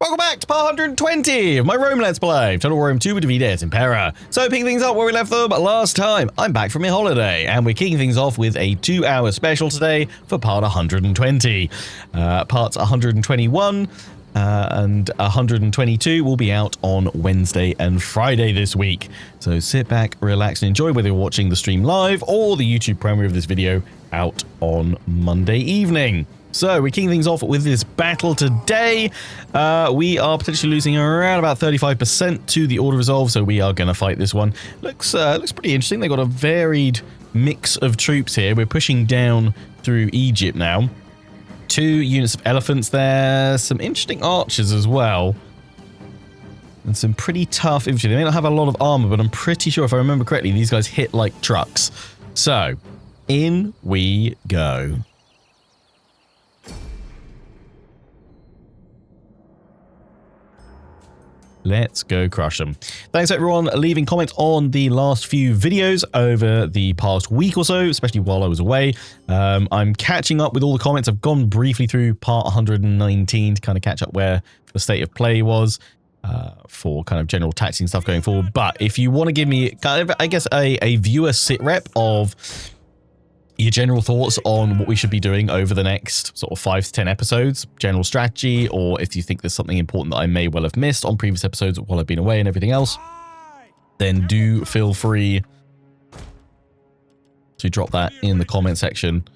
Welcome back to part 120 of my Rome Let's Play, Total Rome 2 with Davides Impera. So picking things up where we left them last time, I'm back from my holiday, and we're kicking things off with a 2-hour special today for part 120. Parts 121 and 122 will be out on Wednesday and Friday this week. So sit back, relax, and enjoy whether you're watching the stream live or the YouTube premiere of this video out on Monday evening. So we're kicking things off with this battle today. We are potentially losing around about 35% to the Order Resolve, so we are going to fight this one. Looks pretty interesting. They've got a varied mix of troops here. We're pushing down through Egypt now. 2 units of elephants there. Some interesting archers as well. And some pretty tough infantry. They may not have a lot of armor, but I'm pretty sure, if I remember correctly, these guys hit like trucks. So, in we go. Let's go crush them. Thanks everyone leaving comments on the last few videos over the past week or so, especially while I was away. I'm catching up with all the comments. I've gone briefly through part 119 to kind of catch up where the state of play was for kind of general tactics and stuff going forward. But if you want to give me kind of, I guess, a viewer sit rep of your general thoughts on what we should be doing over the next sort of 5 to 10 episodes, general strategy, or if you think there's something important that I may well have missed on previous episodes while I've been away and everything else, then do feel free to drop that in the comment section,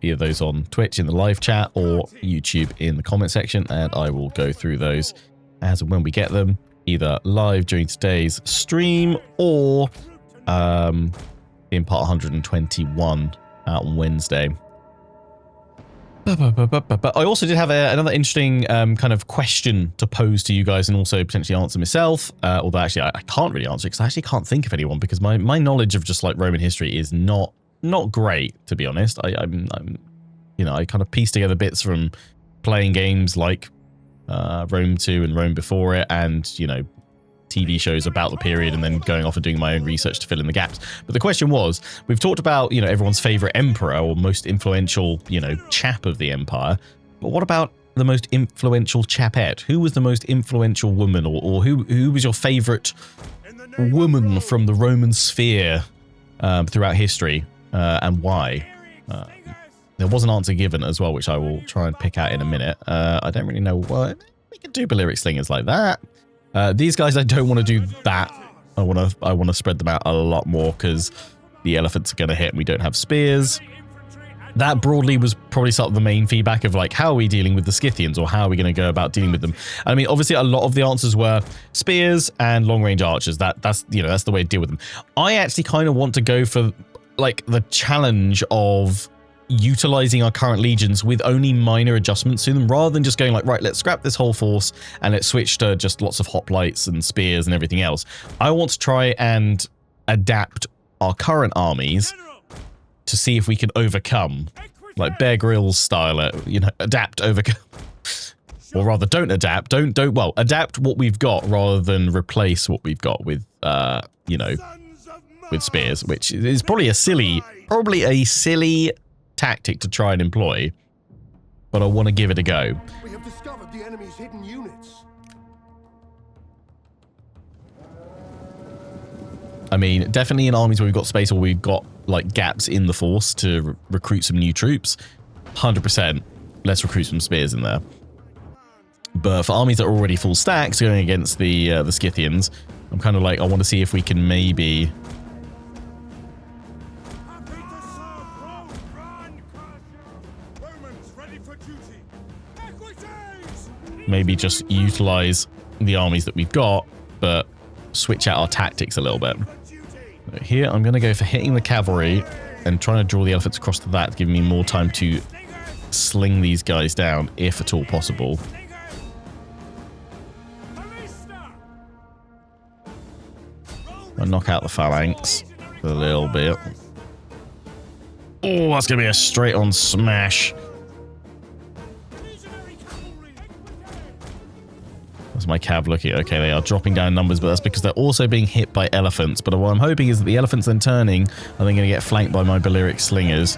either those on Twitch in the live chat or YouTube in the comment section, and I will go through those as and when we get them, either live during today's stream or in part 121 out on Wednesday. But I also did have another interesting kind of question to pose to you guys and also potentially answer myself. Although actually I can't really answer it because I actually can't think of anyone because my knowledge of just like Roman history is not great, to be honest. I'm you know, I kind of piece together bits from playing games like Rome 2 and Rome before it, and you know, TV shows about the period, and then going off and doing my own research to fill in the gaps. But the question was, we've talked about, you know, everyone's favorite emperor or most influential, you know, chap of the empire. But what about the most influential chapette? Who was the most influential woman, or who was your favorite woman from the Roman sphere throughout history, and why? There was an answer given as well, which I will try and pick out in a minute. I don't really know what we could do. Balearic slingers like that. These guys, I don't want to do that. I want to spread them out a lot more because the elephants are going to hit and we don't have spears. That broadly was probably sort of the main feedback of like, how are we dealing with the Scythians, or how are we going to go about dealing with them? I mean, obviously a lot of the answers were spears and long range archers. That's you know, that's the way to deal with them. I actually kind of want to go for like the challenge of utilizing our current legions with only minor adjustments to them, rather than just going like, right, let's scrap this whole force and let's switch to just lots of hoplites and spears and everything else. I want to try and adapt our current armies to see if we can overcome, like Bear Grylls style, you know, adapt, overcome, or rather don't adapt, well, adapt what we've got rather than replace what we've got with, you know, with spears, which is probably a silly tactic to try and employ, but I want to give it a go. We have discovered the enemy's hidden units. I mean, definitely in armies where we've got space or we've got like gaps in the force to recruit some new troops, 100% let's recruit some spears in there. But for armies that are already full stacks going against the Scythians, I'm kind of like, I want to see if we can maybe just utilize the armies that we've got, but switch out our tactics a little bit. Here, I'm going to go for hitting the cavalry and trying to draw the elephants across to that, giving me more time to sling these guys down, if at all possible. I'll knock out the phalanx a little bit. Oh, that's going to be a straight-on smash. That's my cav looking. Okay, they are dropping down numbers, but that's because they're also being hit by elephants. But what I'm hoping is that the elephants then turning are then going to get flanked by my Balearic slingers.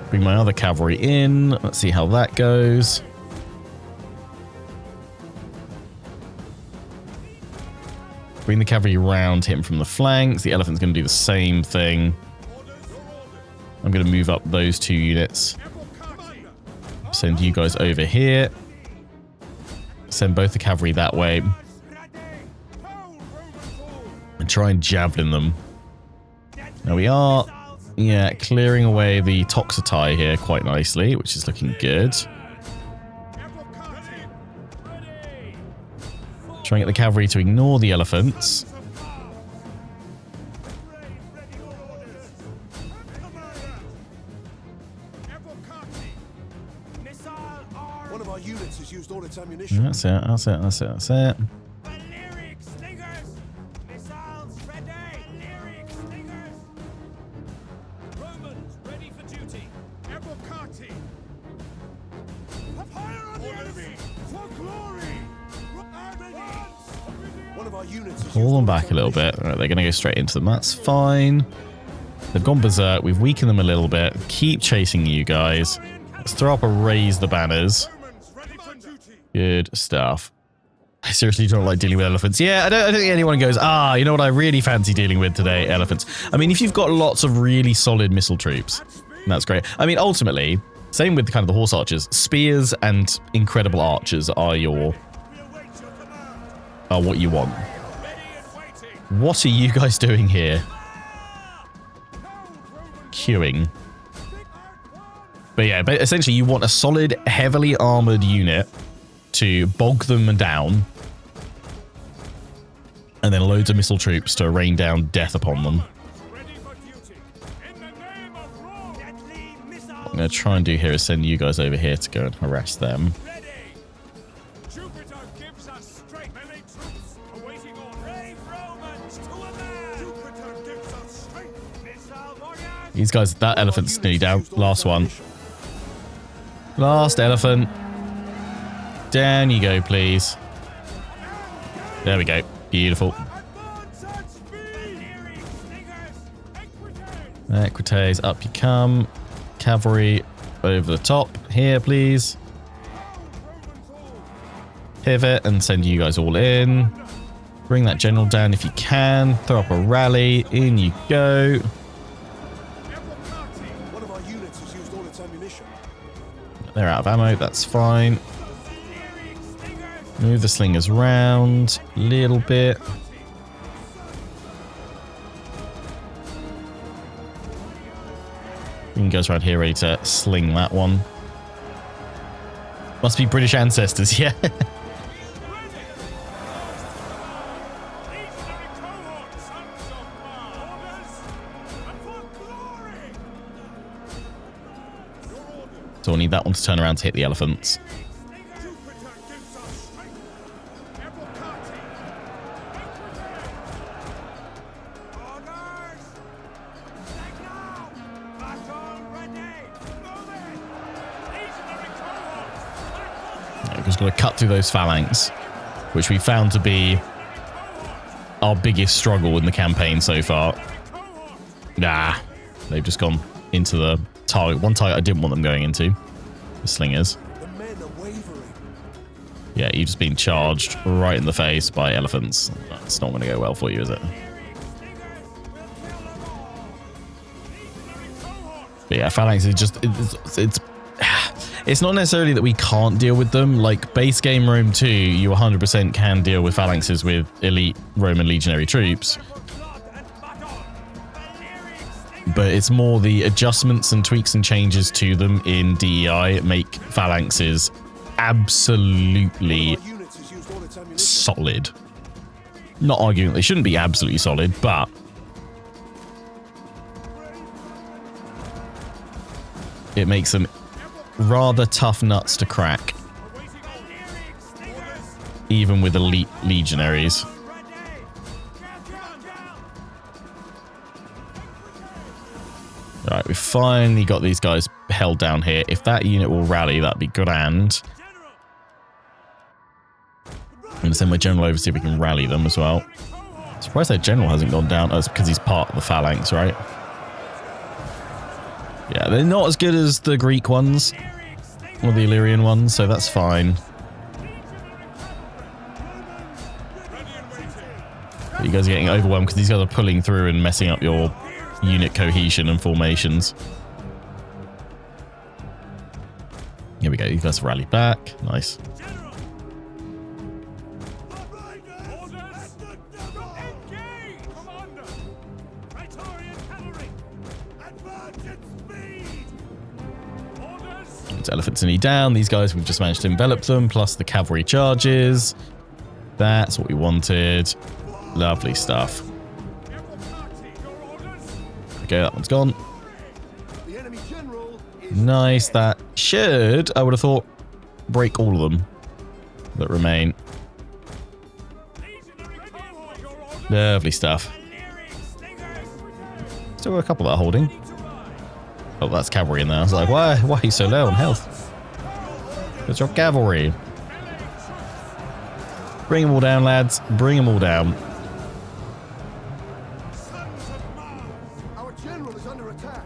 Bring my other cavalry in. Let's see how that goes. Bring the cavalry around, hit him from the flanks. The elephant's going to do the same thing. I'm going to move up those 2 units. Send you guys over here. Send both the cavalry that way. And try and javelin them. Now we are, yeah, clearing away the Toxotai here quite nicely, which is looking good. Try and get the cavalry to ignore the elephants. One of our units has used all its ammunition. That's it, that's it, that's it, that's it. Pull them back a little bit. Right, they're going to go straight into them. That's fine. They've gone berserk. We've weakened them a little bit. Keep chasing you guys. Let's throw up a raise the banners. Good stuff. I seriously don't like dealing with elephants. Yeah, I don't think anyone goes, you know what I really fancy dealing with today? Elephants. I mean, if you've got lots of really solid missile troops, that's great. I mean, ultimately, same with kind of the horse archers. Spears and incredible archers are what you want. What are you guys doing here? Queuing. But yeah, but essentially you want a solid, heavily armored unit to bog them down. And then loads of missile troops to rain down death upon them. What I'm going to try and do here is send you guys over here to go and harass them. These guys, that elephant's nearly down. Last one. Last elephant. Down you go, please. There we go. Beautiful. Equites, up you come. Cavalry over the top. Here, please. Pivot and send you guys all in. Bring that general down if you can. Throw up a rally. In you go. They're out of ammo, that's fine. Move the slingers round a little bit. You can go around here ready to sling that one. Must be British ancestors, yeah. So we'll need that one to turn around to hit the elephants. We've just got to cut through those phalanx, which we found to be our biggest struggle in the campaign so far. Nah, they've just gone into the target. One target I didn't want them going into. The slingers. Yeah, you've just been charged right in the face by elephants. That's not going to go well for you, is it? But yeah, phalanx is just... It's not necessarily that we can't deal with them. Like, base game Rome 2, you 100% can deal with phalanxes with elite Roman legionary troops. But it's more the adjustments and tweaks and changes to them in DEI make phalanxes absolutely solid. Not arguing that they shouldn't be absolutely solid, but it makes them rather tough nuts to crack, even with elite legionaries. Right, we've finally got these guys held down here. If that unit will rally, that'd be grand. I'm going to send my general over to see if we can rally them as well. Surprised that general hasn't gone down. Oh, it's because he's part of the phalanx, right? Yeah, they're not as good as the Greek ones or the Illyrian ones, so that's fine. But You guys are getting overwhelmed because these guys are pulling through and messing up your unit cohesion and formations. Here we go. You guys rally back. Nice. It's elephants in E down. These guys, we've just managed to envelop them, plus the cavalry charges. That's what we wanted. Lovely stuff. Okay, that one's gone. Nice. That should, I would have thought, break all of them that remain. Lovely stuff. Still got a couple that are holding. Oh, that's cavalry in there. I was like, why are you so low on health? It's your cavalry. Bring them all down, lads. Bring them all down. Our general is under attack.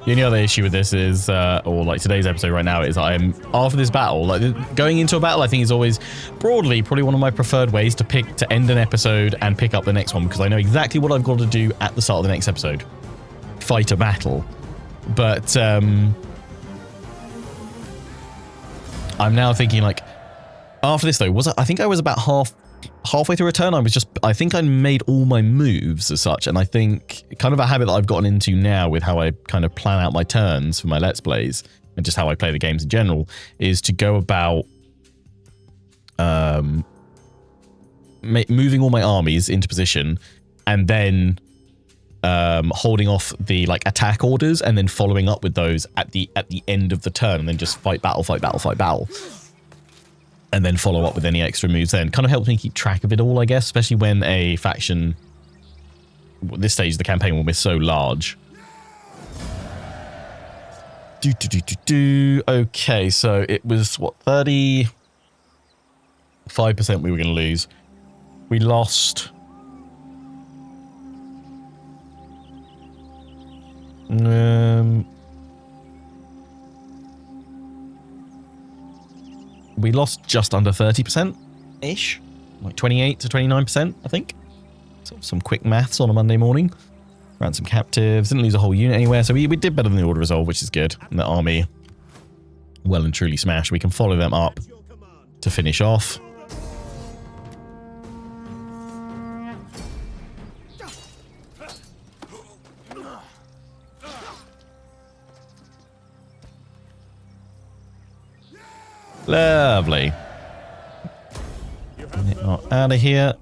The only other issue with this is, or like today's episode right now, is I'm after this battle, like going into a battle, I think is always broadly probably one of my preferred ways to end an episode and pick up the next one, because I know exactly what I've got to do at the start of the next episode. Fight a battle. But I'm now thinking, like, after this though, I think I was about halfway through a turn. I think I made all my moves as such, and I think kind of a habit that I've gotten into now with how I kind of plan out my turns for my Let's Plays and just how I play the games in general is to go about moving all my armies into position and then holding off the like attack orders and then following up with those at the end of the turn, and then just fight battle, and then follow up with any extra moves. Then kind of helps me keep track of it all, I guess, especially when a faction at this stage of the campaign will be so large. Okay, so it was what, 35% we were going to lose. We lost we lost just under 30%-ish, like 28 to 29%, I think. So some quick maths on a Monday morning. Ran some captives, didn't lose a whole unit anywhere, so we did better than the Order Resolve, which is good. And the army well and truly smashed. We can follow them up to finish off. Lovely. Out of here.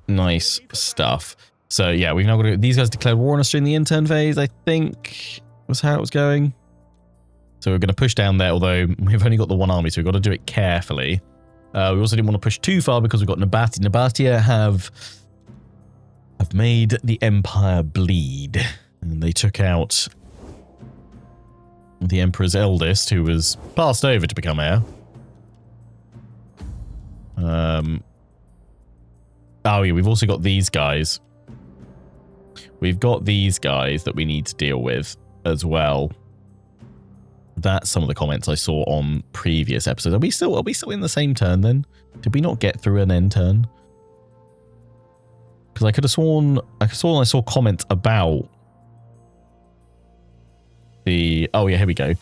Nice stuff. So yeah, we've now got to, these guys declared war on us during the intern phase, I think was how it was going. So we're going to push down there, although we've only got the one army, so we've got to do it carefully. We also didn't want to push too far because we've got Nabati. Nabatia have made the Empire bleed. And they took out the Emperor's eldest, who was passed over to become heir. Oh yeah, we've also got these guys. We've got these guys that we need to deal with as well. That's some of the comments I saw on previous episodes. Are we still in the same turn then? Did we not get through an end turn? Because I could have sworn I saw comments about the, oh yeah, here we go.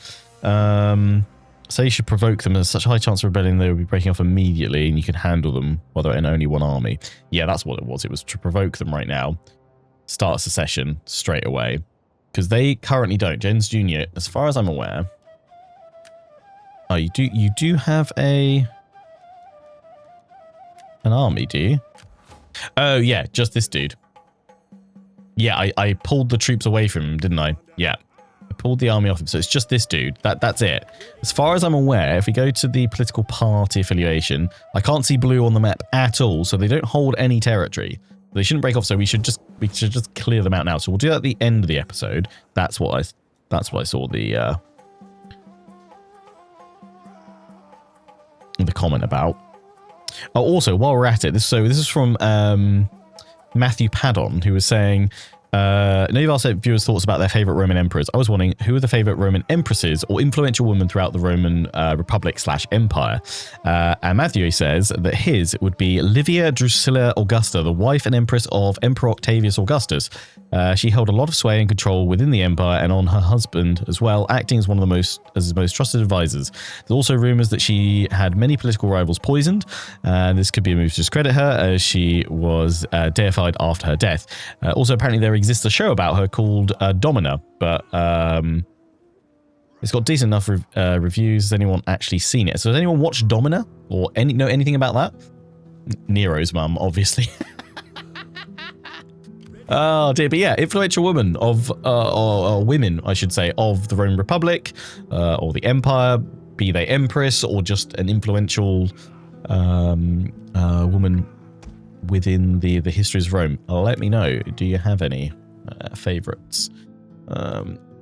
Say you should provoke them. There's such a high chance of rebellion they will be breaking off immediately, and you can handle them while they're in only one army. Yeah, that's what it was. It was to provoke them right now. Start secession straight away. Because they currently don't. Jens Jr., as far as I'm aware. Oh, you do have an army, do you? Oh yeah, just this dude. Yeah, I pulled the troops away from him, didn't I? Yeah. I pulled the army off him, so it's just this dude. That's it. As far as I'm aware, if we go to the political party affiliation, I can't see blue on the map at all, so they don't hold any territory. They shouldn't break off, so we should just clear them out now. So we'll do that at the end of the episode. That's what I saw the comment about. Oh, also while we're at it, this is from Matthew Paddon, who was saying, You've asked viewers' thoughts about their favourite Roman emperors. I was wondering, who are the favourite Roman empresses or influential women throughout the Roman Republic/Empire? And Matthew says that his would be Livia Drusilla Augusta, the wife and empress of Emperor Octavius Augustus. She held a lot of sway and control within the empire and on her husband as well, acting as one of his most trusted advisors. There's also rumours that she had many political rivals poisoned, and this could be a move to discredit her, as she was deified after her death. Also, apparently there exists a show about her called Domina, but it's got decent enough reviews. Has anyone actually seen it? So has anyone watched Domina or know anything about that? Nero's mum, obviously. Oh dear, but yeah, influential women of, or women, I should say, of the Roman Republic or the Empire, be they empress or just an influential woman within the histories of Rome. Let me know. Do you have any favourites?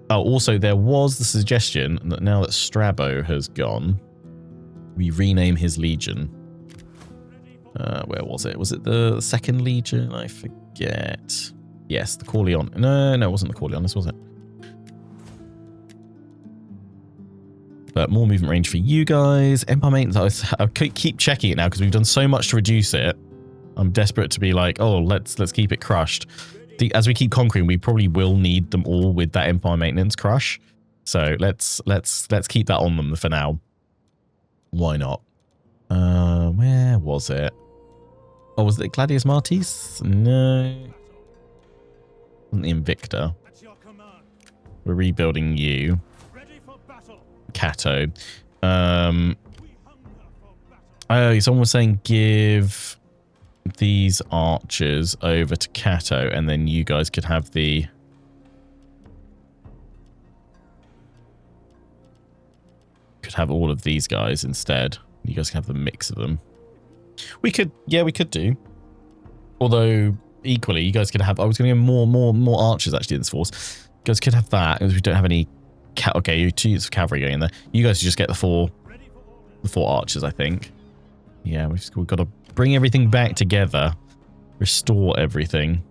Also, there was the suggestion that now that Strabo has gone, we rename his legion. Where was it? Was it the Second Legion? I forget. Yes, the Corleon. No, it wasn't the Corleonis, was it? But more movement range for you guys. Empire maintenance. I keep checking it now because we've done so much to reduce it. I'm desperate to be like, oh, let's keep it crushed. As we keep conquering, we probably will need them all with that Empire maintenance crush. So let's keep that on them for now. Why not? Where was it? Oh, was it Gladius Martis? No. Wasn't the Invicta. We're rebuilding you. Cato. Oh, someone was saying give these archers over to Cato, and then you guys could have the... Could have all of these guys instead. You guys can have the mix of them. We could do. Although, equally, you guys could have... I was going to get more archers, actually, in this force. You guys could have that, because we don't have any... Okay, 2 units of cavalry going in there. You guys just get the four archers, I think. Yeah, we've got to bring everything back together. Restore everything.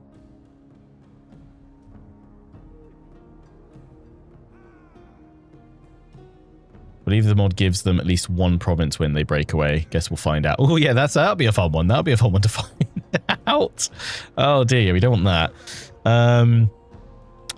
But either the mod gives them at least one province when they break away. Guess we'll find out. Oh yeah, that'll be a fun one. That'll be a fun one to find out. Oh dear, we don't want that.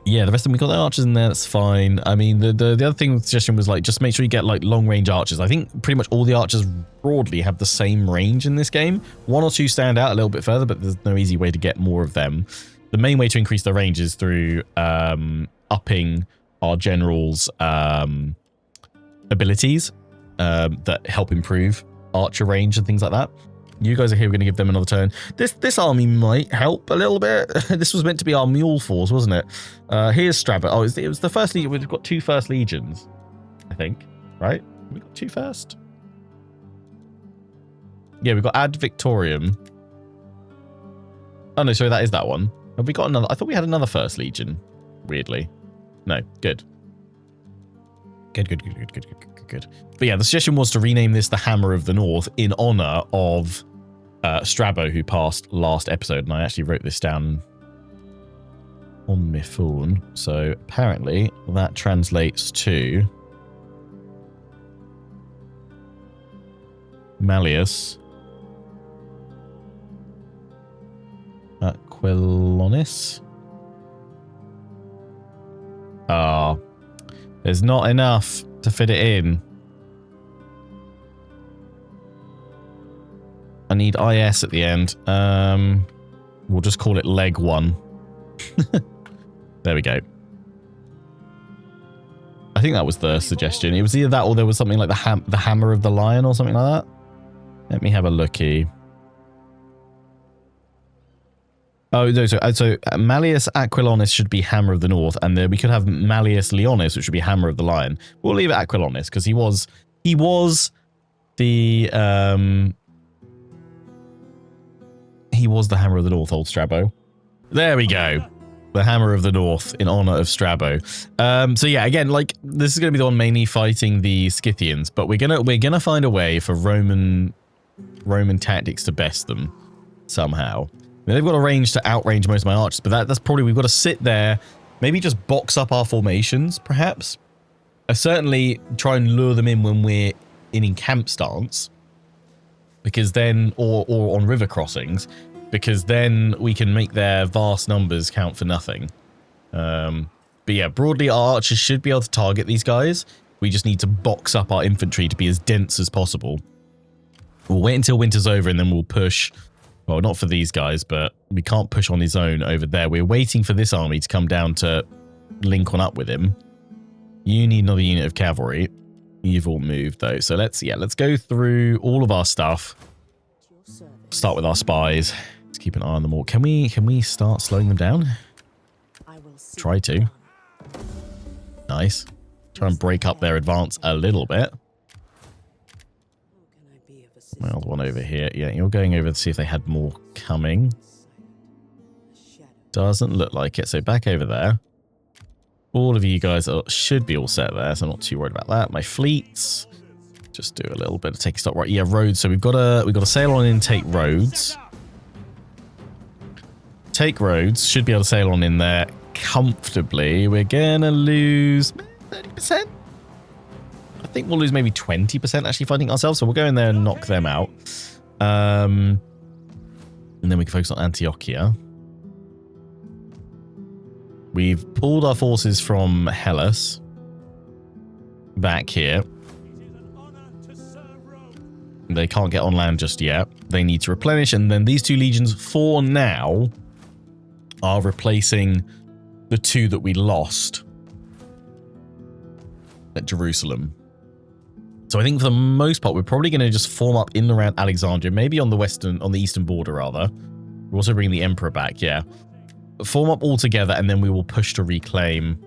Yeah, the rest of them, we got the archers in there, that's fine. I mean, the other thing with the suggestion was like, just make sure you get like long range archers. I think pretty much all the archers broadly have the same range in this game. One or two stand out a little bit further, but there's no easy way to get more of them. The main way to increase their range is through upping our generals' abilities that help improve archer range and things like that. You guys are here. We're going to give them another turn. This army might help a little bit. This was meant to be our mule force, wasn't it? Here's Strabo. Oh, it was the first legion. We've got 2 first legions, I think. Right? We got 2 first. Yeah, we've got Ad Victorium. Oh no, sorry, that is that one. Have we got another? I thought we had another first legion. Weirdly, no. Good. Good. But yeah, the suggestion was to rename this the Hammer of the North in honor of Strabo, who passed last episode, and I actually wrote this down on my phone. So apparently that translates to Malleus Aquilonis. Ah, there's not enough to fit it in. I need IS at the end. We'll just call it leg 1. There we go. I think that was the suggestion. It was either that or there was something like the Hammer of the Lion or something like that. Let me have a looky. Oh, no, so Malleus Aquilonis should be Hammer of the North, and then we could have Malleus Leonis, which would be Hammer of the Lion. We'll leave it Aquilonis, because he was the Hammer of the North, old Strabo. There we go. The Hammer of the North in honor of Strabo. So yeah, again, like this is going to be the one mainly fighting the Scythians, but we're gonna find a way for Roman tactics to best them somehow. mean, they've got a range to outrange most of my archers, but that's probably, we've got to sit there, maybe just box up our formations, perhaps. I certainly try and lure them in when we're in camp stance, because then, or on river crossings, because then we can make their vast numbers count for nothing. But yeah, broadly, our archers should be able to target these guys. We just need to box up our infantry to be as dense as possible. We'll wait until winter's over and then we'll push. Well, not for these guys, but we can't push on his own over there. We're waiting for this army to come down to link on up with him. You need another unit of cavalry. You've all moved though. So let's go through all of our stuff. Start with our spies. Let's keep an eye on them all. Can we start slowing them down? Try to. Nice. Try and break up their advance a little bit. Well, the one over here. Yeah, you're going over to see if they had more coming. Doesn't look like it. So back over there. All of you guys should be all set there, so I'm not too worried about that. My fleets. Just do a little bit of taking stock. Right, yeah, Rhodes. So we've got to sail on in, take Rhodes. Take Rhodes. Should be able to sail on in there comfortably. We're gonna lose 30%. I think we'll lose maybe 20% actually fighting ourselves, so we'll go in there and knock them out. And then we can focus on Antiochia. We've pulled our forces from Hellas back here. They can't get on land just yet. They need to replenish, and then these two legions for now are replacing the two that we lost at Jerusalem. So I think for the most part, we're probably going to just form up in and around Alexandria, maybe on the eastern border rather. We're also bringing the Emperor back, yeah. Form up all together, and then we will push to reclaim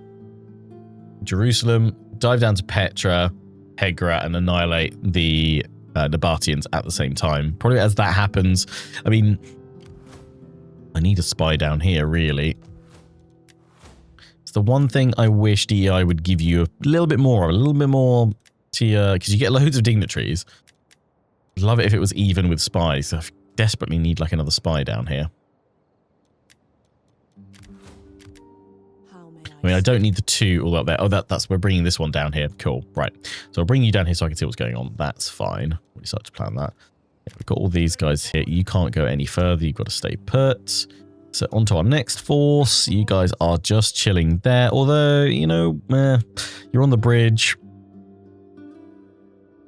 Jerusalem, dive down to Petra, Hegra, and annihilate the Nabateans at the same time. Probably as that happens, I mean, I need a spy down here, really. It's the one thing I wish DEI would give you a little bit more to, because you get loads of dignitaries. I'd love it if it was even with spies. So I desperately need like another spy down here. I mean, I don't need the two all up there. Oh, that's we're bringing this one down here. Cool. Right. So I'll bring you down here so I can see what's going on. That's fine. We start to plan that. Yeah, we've got all these guys here. You can't go any further. You've got to stay put. So on to our next force. You guys are just chilling there. Although, you know, you're on the bridge.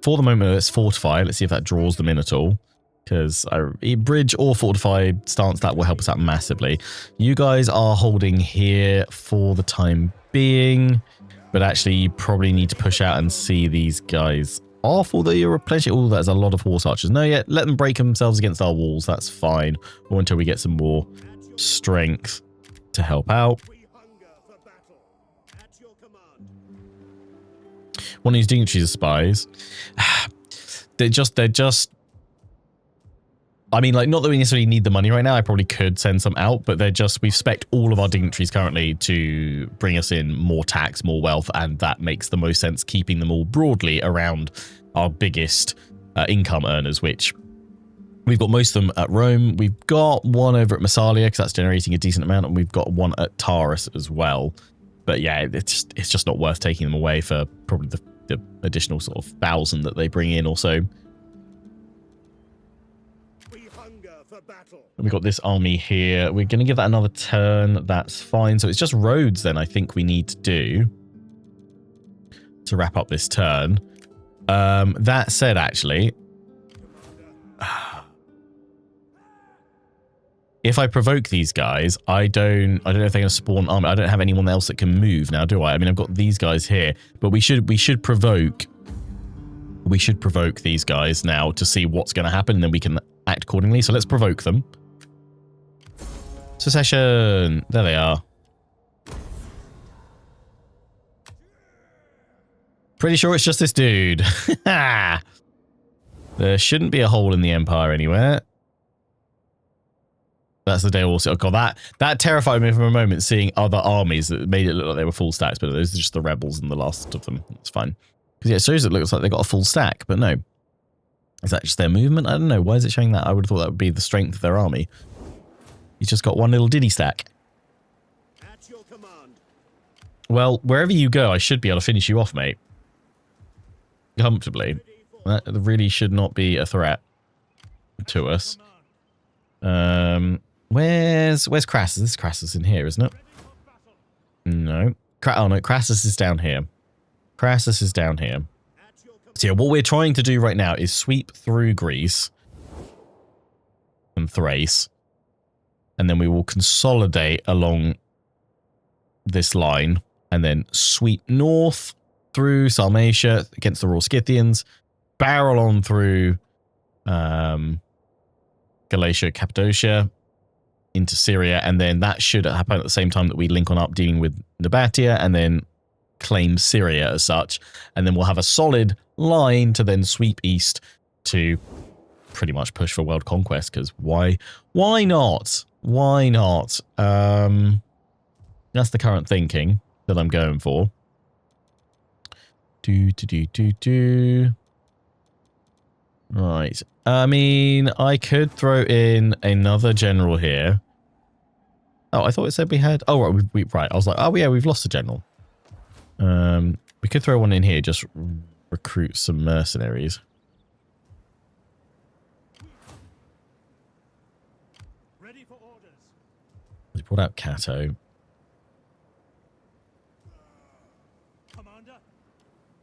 For the moment, let's fortify. Let's see if that draws them in at all. Because a bridge or fortified stance, that will help us out massively. You guys are holding here for the time being. But actually, you probably need to push out and see these guys off. Although you're replenishing. Oh, that's a lot of horse archers. No, yeah, let them break themselves against our walls. That's fine. Or until we get some more strength to help out. One of these dignitaries are spies. They're just I mean, like, not that we necessarily need the money right now. I probably could send some out, but we've spec'd all of our dignitaries currently to bring us in more tax, more wealth, and that makes the most sense, keeping them all broadly around our biggest income earners, which we've got most of them at Rome. We've got one over at Massalia, because that's generating a decent amount, and we've got one at Taurus as well. But yeah, it's just not worth taking them away for probably the additional sort of 1,000 that they bring in or so. We've got this army here. We're going to give that another turn. That's fine. So it's just Rhodes then I think we need to do to wrap up this turn. That said, actually, if I provoke these guys, I don't know if they're going to spawn army. I don't have anyone else that can move now, do I? I mean, I've got these guys here, but we should provoke. We should provoke these guys now to see what's going to happen, and then we can act accordingly. So let's provoke them. Secession. There they are. Pretty sure it's just this dude. There shouldn't be a hole in the Empire anywhere. That's the day also. Oh god, that terrified me for a moment, seeing other armies that made it look like they were full stacks, but those are just the rebels and the last of them. It's fine. Because yeah, it shows it looks like they got a full stack, but no. Is that just their movement? I don't know. Why is it showing that? I would have thought that would be the strength of their army. He's just got one little diddy stack. At your command. Well, wherever you go, I should be able to finish you off, mate. Comfortably. That really should not be a threat to us. Where's Crassus? This is Crassus in here, isn't it? No. Oh, no. Crassus is down here. Crassus is down here. So yeah, what we're trying to do right now is sweep through Greece and Thrace, and then we will consolidate along this line, and then sweep north through Sarmatia against the Royal Scythians, barrel on through Galatia, Cappadocia, into Syria, and then that should happen at the same time that we link on up dealing with Nabatea, and then claim Syria as such, and then we'll have a solid line to then sweep east to pretty much push for world conquest, because why not? Why not? That's the current thinking that I'm going for. Right. I mean, I could throw in another general here. Oh, I thought it said we had... Oh, right. Right. I was like, oh, yeah, we've lost a general. We could throw one in here, just recruit some mercenaries. Ready for orders. We brought out Cato. Commander.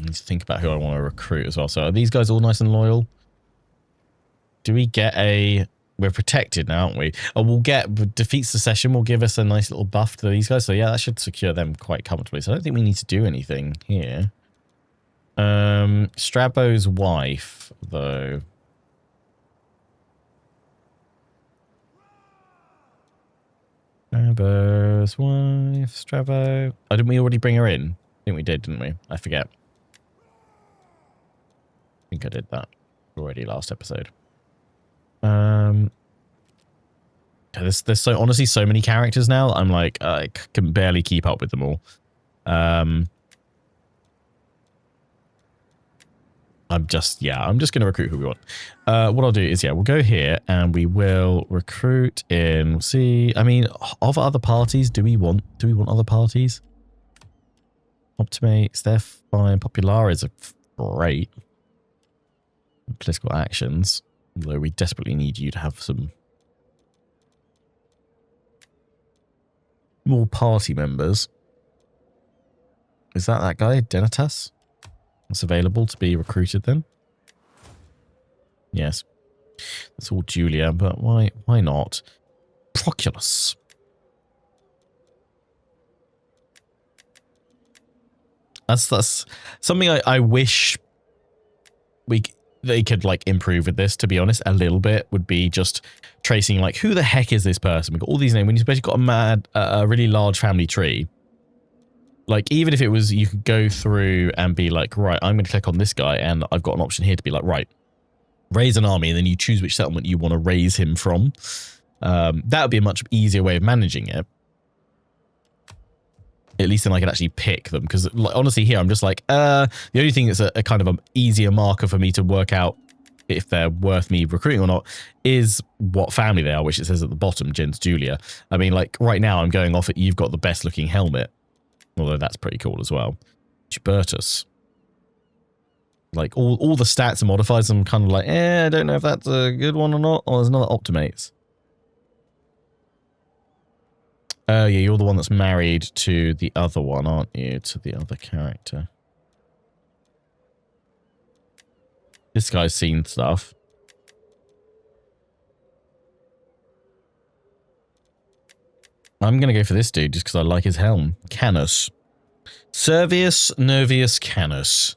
I need to think about who I want to recruit as well. So are these guys all nice and loyal? Do we get a... We're protected now, aren't we? Oh, we'll get... Defeat Secession will give us a nice little buff to these guys. So yeah, that should secure them quite comfortably. So I don't think we need to do anything here. Strabo's wife, though. Strabo's wife. Strabo. Oh, didn't we already bring her in? I think we did, didn't we? I forget. I think I did that already last episode. There's so honestly so many characters now. I'm like, I can barely keep up with them all. I'm just going to recruit who we want. What I'll do is, yeah, we'll go here and we will recruit in. We'll see. I mean, of other parties, do we want other parties? Optimate, Steph, fine. Populares are great. Political actions. Although we desperately need you to have some more party members. Is that guy, Denitas? That's available to be recruited then? Yes. That's all Julia, but why not? Proculus. That's something I wish they could like improve with this, to be honest, a little bit, would be just tracing like, who the heck is this person? We've got all these names. When you've basically got a really large family tree, like even if it was, you could go through and be like, right, I'm going to click on this guy and I've got an option here to be like, right, raise an army, and then you choose which settlement you want to raise him from. That would be a much easier way of managing it. At least then I could actually pick them, because like, honestly here I'm just like, the only thing that's a kind of an easier marker for me to work out if they're worth me recruiting or not is what family they are, which it says at the bottom, Gens Julia. I mean, like right now I'm going off it, you've got the best looking helmet, although that's pretty cool as well. Gibbertus. Like all the stats and modifiers, I'm kind of like, I don't know if that's a good one or not. Oh, there's another Optimates. Oh, yeah, you're the one that's married to the other one, aren't you? To the other character. This guy's seen stuff. I'm going to go for this dude just because I like his helm. Canus. Servius Nervius Canus.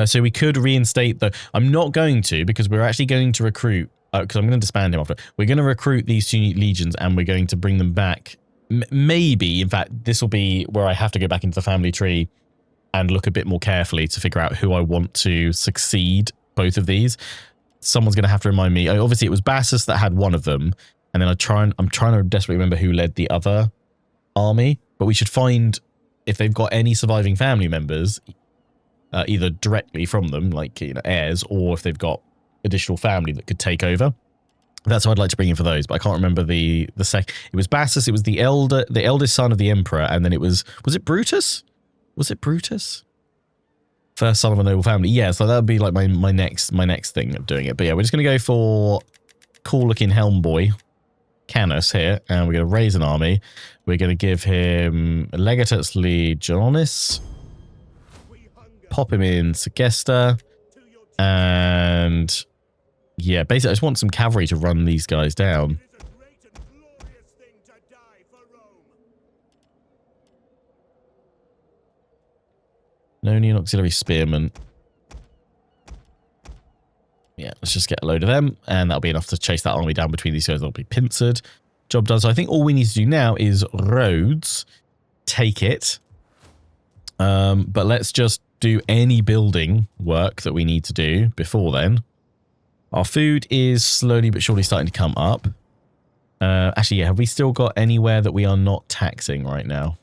So we could reinstate the... I'm not going to, because we're actually going to recruit... because I'm going to disband him after. We're going to recruit these two legions and we're going to bring them back. Maybe, in fact, this will be where I have to go back into the family tree and look a bit more carefully to figure out who I want to succeed both of these. Someone's going to have to remind me. Obviously, it was Bassus that had one of them. And then I'm trying to desperately remember who led the other army. But we should find if they've got any surviving family members, either directly from them, like heirs, or if they've got additional family that could take over. That's what I'd like to bring in for those, but I can't remember the sec. It was Bassus. It was the eldest son of the emperor, and then it was it Brutus? Was it Brutus? First son of a noble family. Yeah, so that would be like my next thing of doing it. But yeah, we're just gonna go for cool looking helm boy, Canis here, and we're gonna raise an army. We're gonna give him Legatus Legionis, pop him in Segesta, and yeah, basically I just want some cavalry to run these guys down. No need auxiliary spearmen. Yeah, let's just get a load of them, and that'll be enough to chase that army down between these guys. They'll be pincered. Job done. So I think all we need to do now is Rhodes, take it. But let's just do any building work that we need to do before then. Our food is slowly but surely starting to come up. Actually, yeah, have we still got anywhere that we are not taxing right now?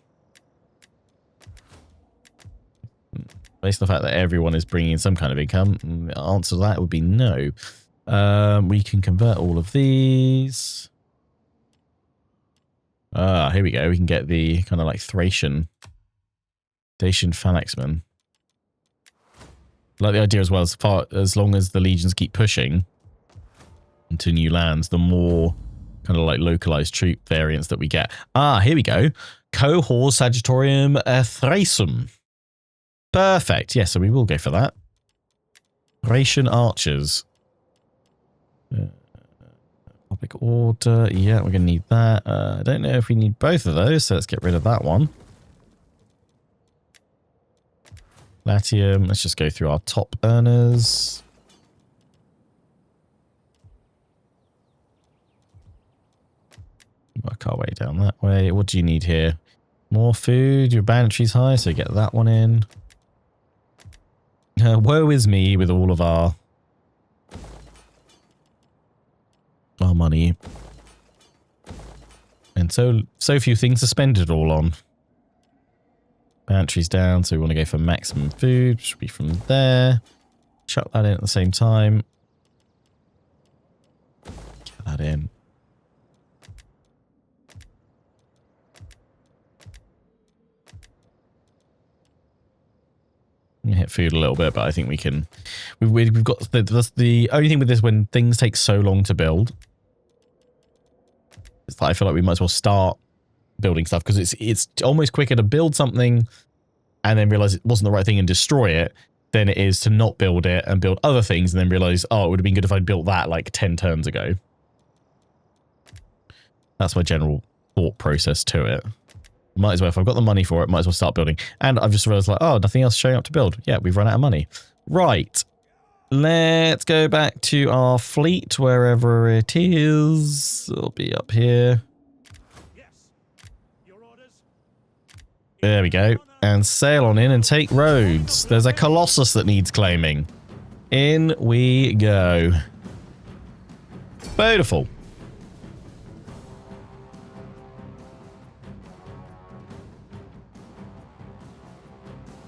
Based on the fact that everyone is bringing in some kind of income, the answer to that would be no. We can convert all of these. Here we go. We can get the kind of like Thracian phalanxmen. Like the idea as well, as long as the legions keep pushing into new lands, the more kind of like localized troop variants that we get. Here we go. Cohors Sagittorium Thracium. Perfect. Yeah, so we will go for that. Thracian archers. Public order. Yeah, we're going to need that. I don't know if we need both of those, so let's get rid of that one. Latium. Let's just go through our top earners. Work our way down that way. What do you need here? More food. Your banditry's high, so get that one in. Woe is me with all of our money. And so few things to spend it all on. Banditry's down, so we want to go for maximum food, which should be from there. Chuck that in at the same time. Get that in. Hit food a little bit, but I think we can. We've got the only thing with this, when things take so long to build, is that I feel like we might as well start building stuff, because it's almost quicker to build something and then realize it wasn't the right thing and destroy it than it is to not build it and build other things and then realize, oh, it would have been good if I'd built that like 10 turns ago. That's my general thought process to it. Might as well, if I've got the money for it, might as well start building. And I've just realized, like, oh, nothing else showing up to build. Yeah, we've run out of money. Right. Let's go back to our fleet, wherever it is. It'll be up here. There we go. And sail on in and take Rhodes. There's a Colossus that needs claiming. In we go. Beautiful.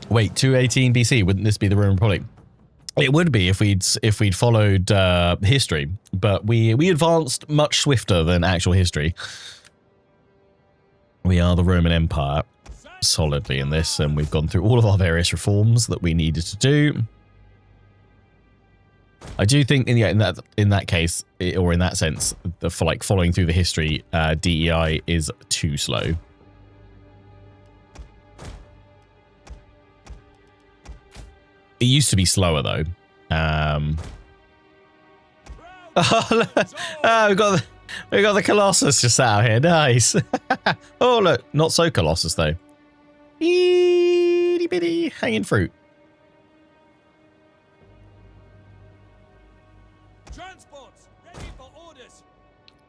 Wait, 218 BC, wouldn't this be the Roman Republic? It would be if we'd followed history, but we advanced much swifter than actual history. We are the Roman Empire solidly in this, and we've gone through all of our various reforms that we needed to do. I do think in that case, or in that sense, for like following through the history, DEI is too slow. It used to be slower though. We got the Colossus just out here. Nice. Oh look, not so Colossus though. Itty bitty hanging fruit. Transports ready for orders.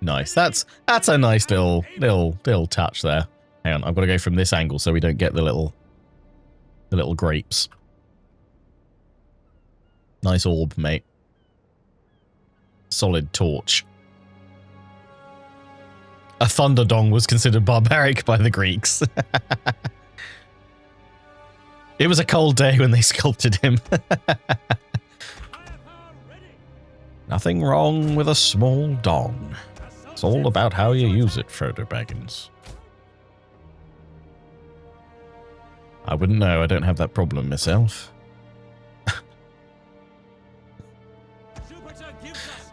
Nice. That's a nice little touch there. Hang on, I've got to go from this angle so we don't get the little grapes. Nice orb, mate. Solid torch. A thunderdong was considered barbaric by the Greeks. It was a cold day when they sculpted him. Nothing wrong with a small dong. It's all about how you use it, Frodo Baggins. I wouldn't know. I don't have that problem myself.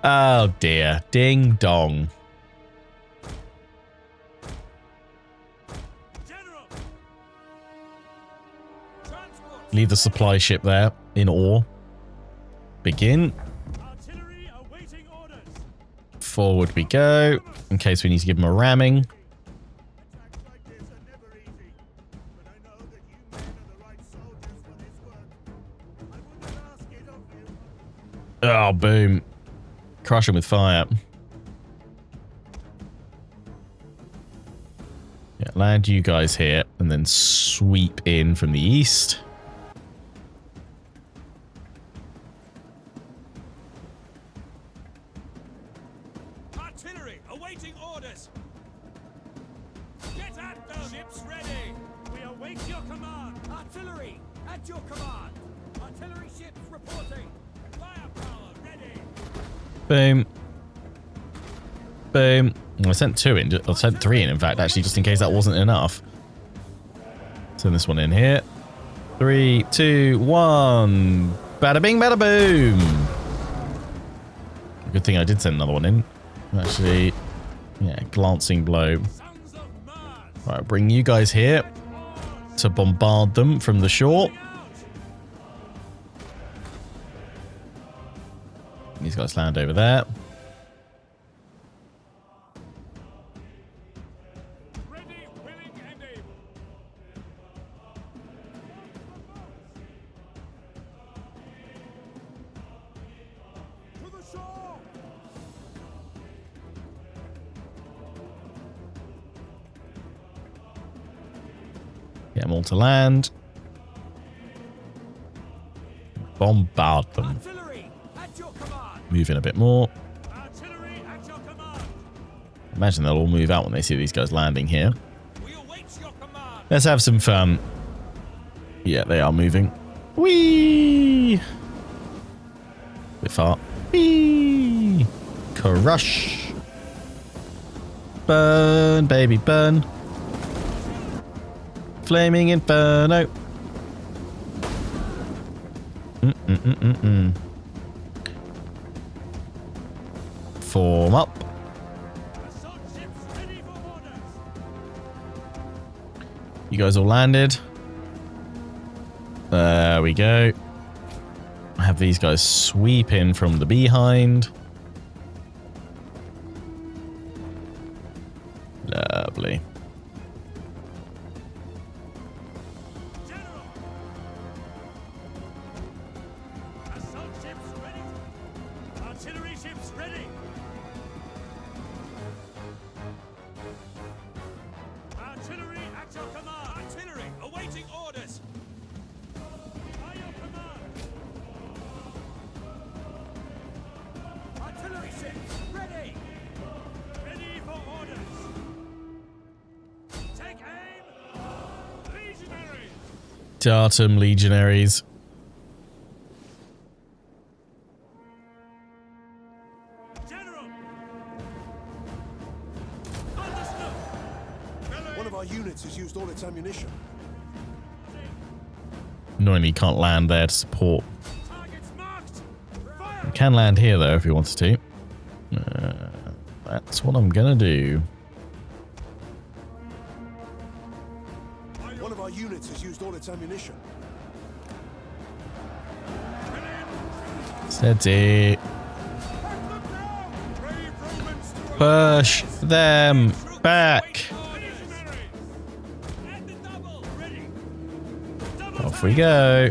Oh dear. Ding dong. Leave the supply ship there in awe. Begin. Forward we go, in case we need to give them a ramming. Oh, boom. Crush them with fire. Yeah, land you guys here, and then sweep in from the east. Boom. Boom. I sent 2 in. I sent 3 in fact, actually, just in case that wasn't enough. Send this one in here. 3, 2, 1. Bada bing, bada boom. Good thing I did send another one in. Actually, yeah, glancing blow. Right, bring you guys here to bombard them from the shore. These guys land over there. Ready, willing, and able. To the shore. Get them all to land. Bombard them. Move in a bit more. Imagine they'll all move out when they see these guys landing here. Let's have some fun. Yeah, they are moving. Whee! Bit far. Whee! Crush. Burn, baby, burn. Flaming inferno. Form up. You guys all landed. There we go. Have these guys sweep in from the behind. Lovely. Datum legionaries. General. One of our units has used all its ammunition. Annoyingly, you can't land there to support. You can land here though if you wanted to. That's what I'm gonna do. One of our units has used all its ammunition. Steady. Push them back. Off we go.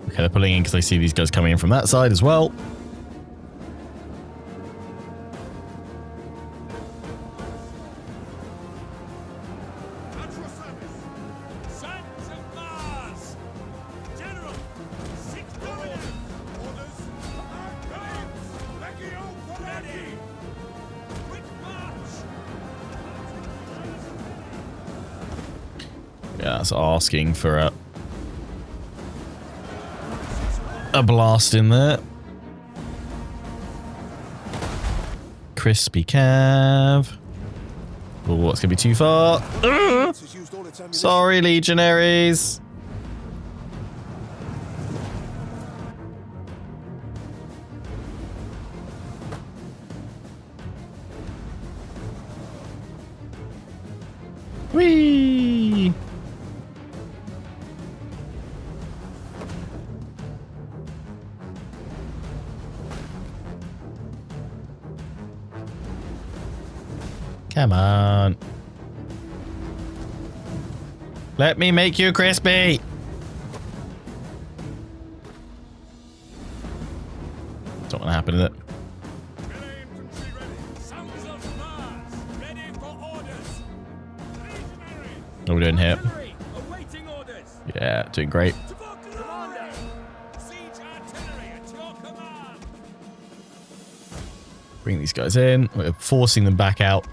Okay, they're pulling in because they see these guys coming in from that side as well. Yeah, that's asking for a a blast in there. Crispy cav. Oh, it's going to be too far. Has used all its ammunition. Sorry, legionaries. Whee! Come on. Let me make you crispy. It's not gonna happen, is it? What are we doing here? Yeah, doing great. Bring these guys in. We're forcing them back out.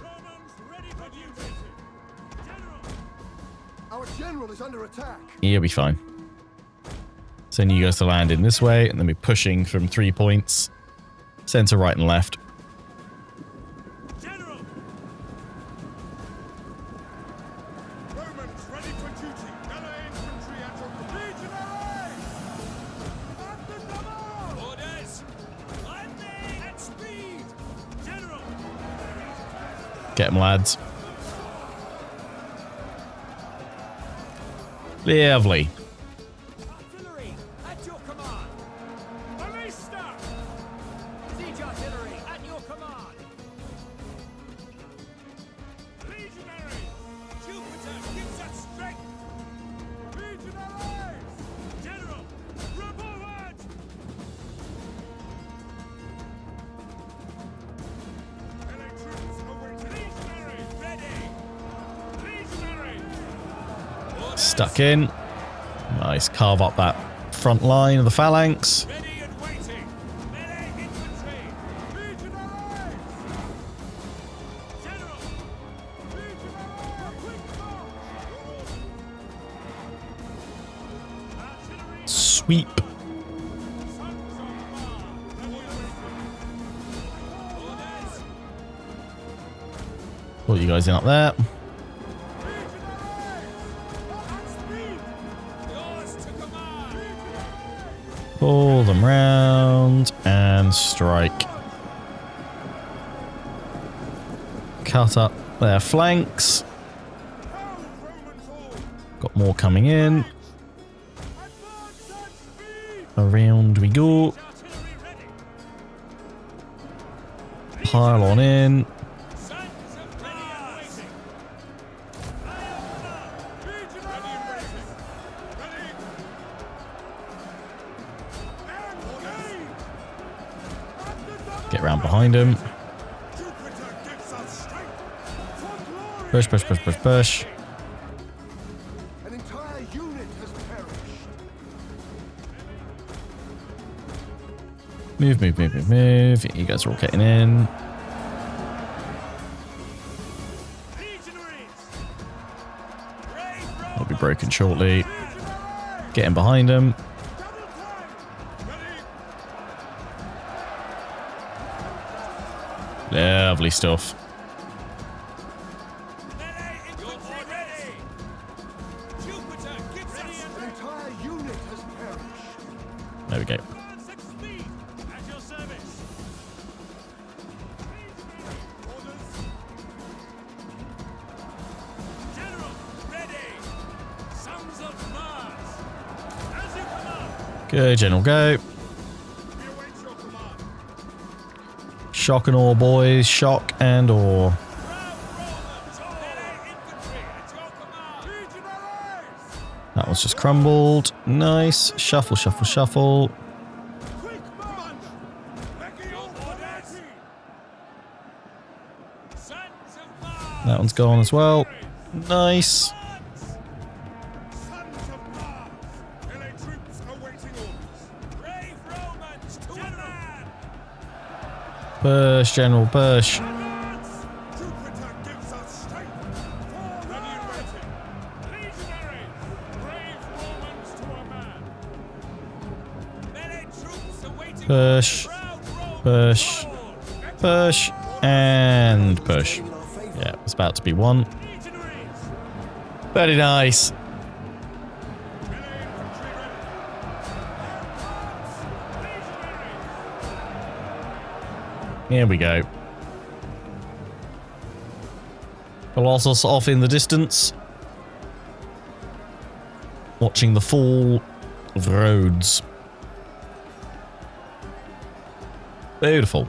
Our general is under attack. You'll be fine. Send you guys to land in this way, and then we're pushing from 3 points. Center, right, and left. General! Romans ready for duty. Melee infantry at your legionaries! At the double! Orders! Lightning at speed! General! Get them, lads. Lovely. Artillery at your command! Ballista! Siege artillery at your command! Legionaries! Jupiter gives us strength! Legionaries! General! Report! Melee troops awaiting. Legionaries ready! Legionaries! Stuck in. Nice. Carve up that front line of the phalanx. Ready and waiting! Melee infantry! Legionaries! General! Legionaries! Quick march! Artillery! Sweep. Sons of Mars! Orders! Put you guys in up there. Yours to command! Pull them round and strike. Cut up their flanks. Got more coming in. Advance at speed! Around we go. Artillery ready! Pile on in. Sons of Mars! Legionaries! Ready and waiting! Ready! Engage! At the double! Get round behind him. Jupiter gives us strength! For glory! Push, push, push, push, push. An entire unit has perished. Move, move, move, move, move. You guys are all getting in. Legionaries! Brave They'll be Romans! broken shortly. Legionaries! Getting behind them. Double time! Ready! Lovely stuff. Melee infantry ready! Jupiter gives us An strength! entire unit has perished. There we go. Advance at speed! At your service! Orders! General, ready! Sons of Mars! As you command! Good, General, go. We await your command! Shock and awe, boys. Shock and awe. Proud Romans! Melee infantry at your command! Legionaries! That one's just crumbled. Nice. Shuffle, shuffle, shuffle. Quick march! Legio orders! Sons of Mars! That one's gone as well. Nice. Sons of Mars! Melee troops awaiting orders! Brave Romans to a man! Push, General, push. Advance! Jupiter gives us strength! Ready and waiting! Legionaries! Brave Romans to a man! Melee Push. Push. Push. And push. Yeah, it's about to be one. Very nice. Here we go. Colossus off in the distance. Watching the fall of Rhodes. Beautiful.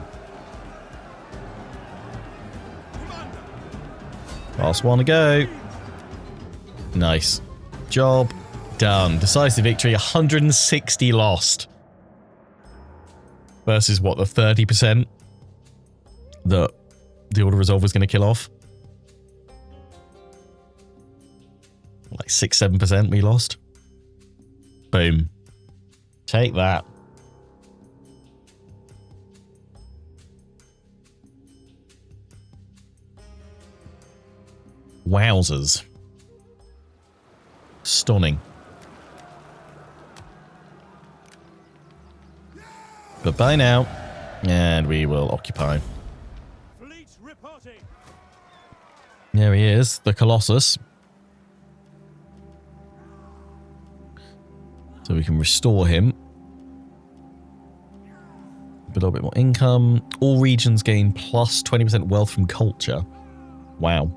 Last one to go. Nice. Job done. Decisive victory. 160 lost. Versus what, the 30% that the Order Resolve was going to kill off? Like 6-7% we lost. Boom. Take that. Wowzers. Stunning. Goodbye now. And we will occupy. Fleet reporting. There he is, the Colossus. So we can restore him. A little bit more income. All regions gain plus 20% wealth from culture. Wow.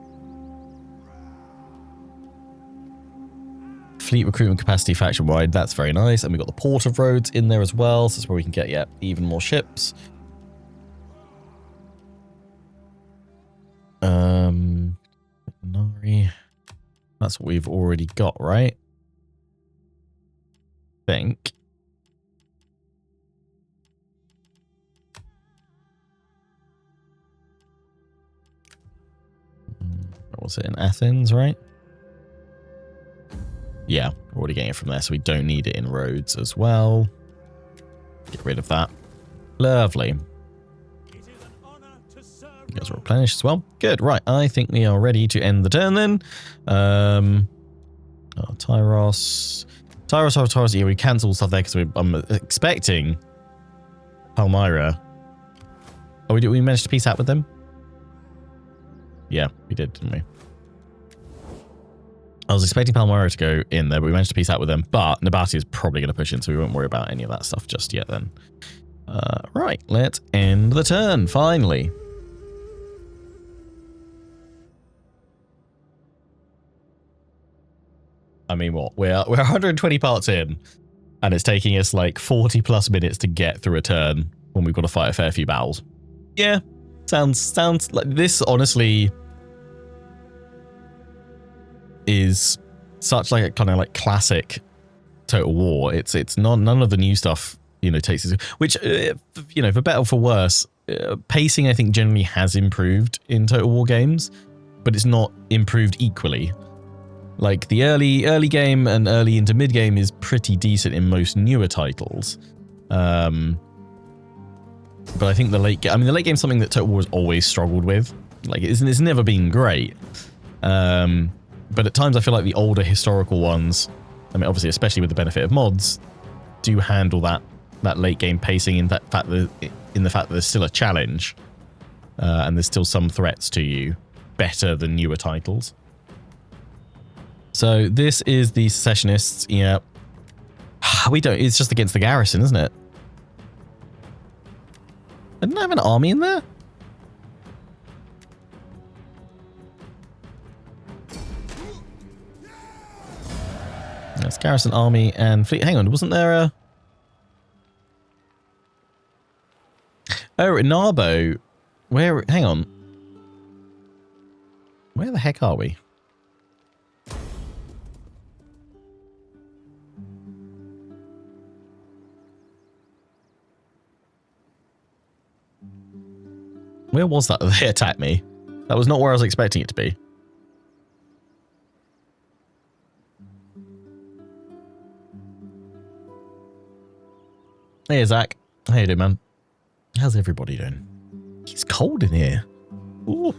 Fleet recruitment capacity faction wide. That's very nice. And we've got the Port of Rhodes in there as well. So that's where we can get, yeah, even more ships. Nari. That's what we've already got, right? Think. What was it, in Athens, right? Yeah, we're already getting it from there, so we don't need it in Rhodes as well. Get rid of that. Lovely. It is an honor to serve. You guys are replenished as well. Good, right. I think we are ready to end the turn then. Tyros. Tyros, yeah, we cancelled stuff there because I'm expecting Palmyra. Oh, we managed to peace out with them? Yeah, we did, didn't we? I was expecting Palmyra to go in there, but we managed to peace out with them. But Nabati is probably going to push in, so we won't worry about any of that stuff just yet then. Right, let's end the turn, finally. I mean, what? We're 120 parts in, and it's taking us like 40 plus minutes to get through a turn when we've got to fight a fair few battles. Yeah, sounds like this, honestly, is such like a kind of like classic Total War. It's none of the new stuff, you know, takes us, which, you know, for better or for worse, pacing I think generally has improved in Total War games, but it's not improved equally. Like the early game and early into mid game is pretty decent in most newer titles. But I think the late game, I mean, the late game is something that Total War has always struggled with. Like it's never been great. But at times I feel like the older historical ones, I mean, obviously, especially with the benefit of mods, do handle that late game pacing in the fact that there's still a challenge, and there's still some threats to you better than newer titles. So this is the secessionists. Yeah, it's just against the garrison, isn't it? I didn't have an army in there. That's garrison, army, and fleet. Hang on, wasn't there a... Oh, Narbo. Where... Hang on. Where the heck are we? Where was that? They attacked me. That was not where I was expecting it to be. Hey, Zach. How you doing, man? How's everybody doing? It's cold in here. Ooh.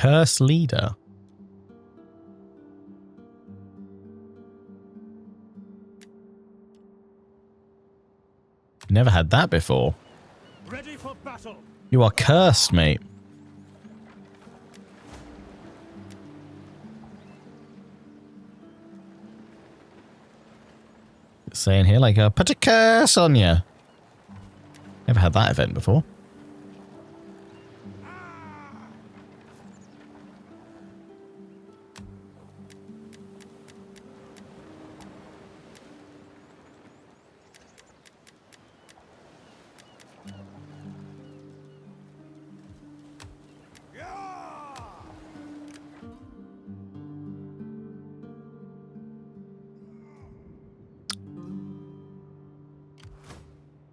Curse leader. Never had that before. Ready for battle. You are cursed, mate. It's saying here like, put a curse on you. Never had that event before.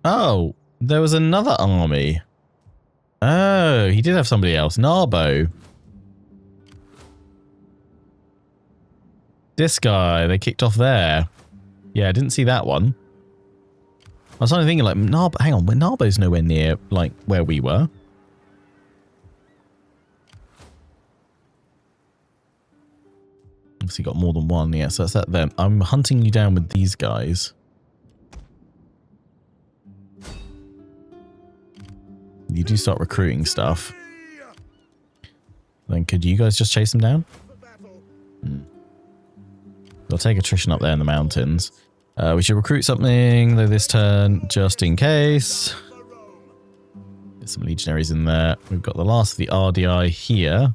Oh, there was another army. Oh, he did have somebody else. Narbo. This guy, they kicked off there. Yeah, I didn't see that one. I was only thinking like, Narbo, hang on, Narbo's nowhere near like where we were. Obviously got more than one, yeah, so that's that then. I'm hunting you down with these guys. You do start recruiting stuff. Then could you guys just chase them down? I'll take attrition up there in the mountains. We should recruit something though this turn, just in case. Get some legionaries in there. We've got the last of the RDI here.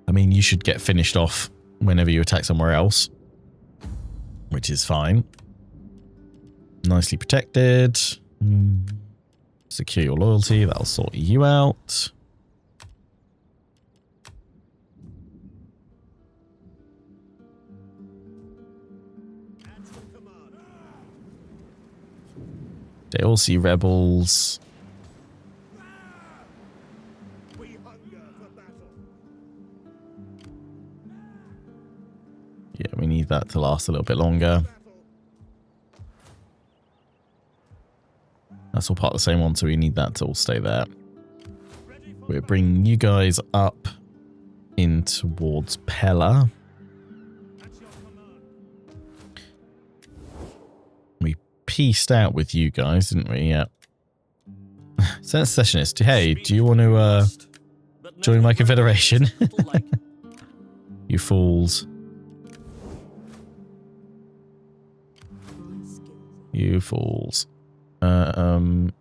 I mean, you should get finished off whenever you attack somewhere else, which is fine. Nicely protected. Secure your loyalty. That'll sort you out. They all see rebels. Yeah, we need that to last a little bit longer. That's all part of the same one, so we need that to all stay there. We're bringing you guys up in towards Pella. We pieced out with you guys, didn't we? Yeah. Secessionist, hey, do you want to join my confederation? You fools. You fools. Dessos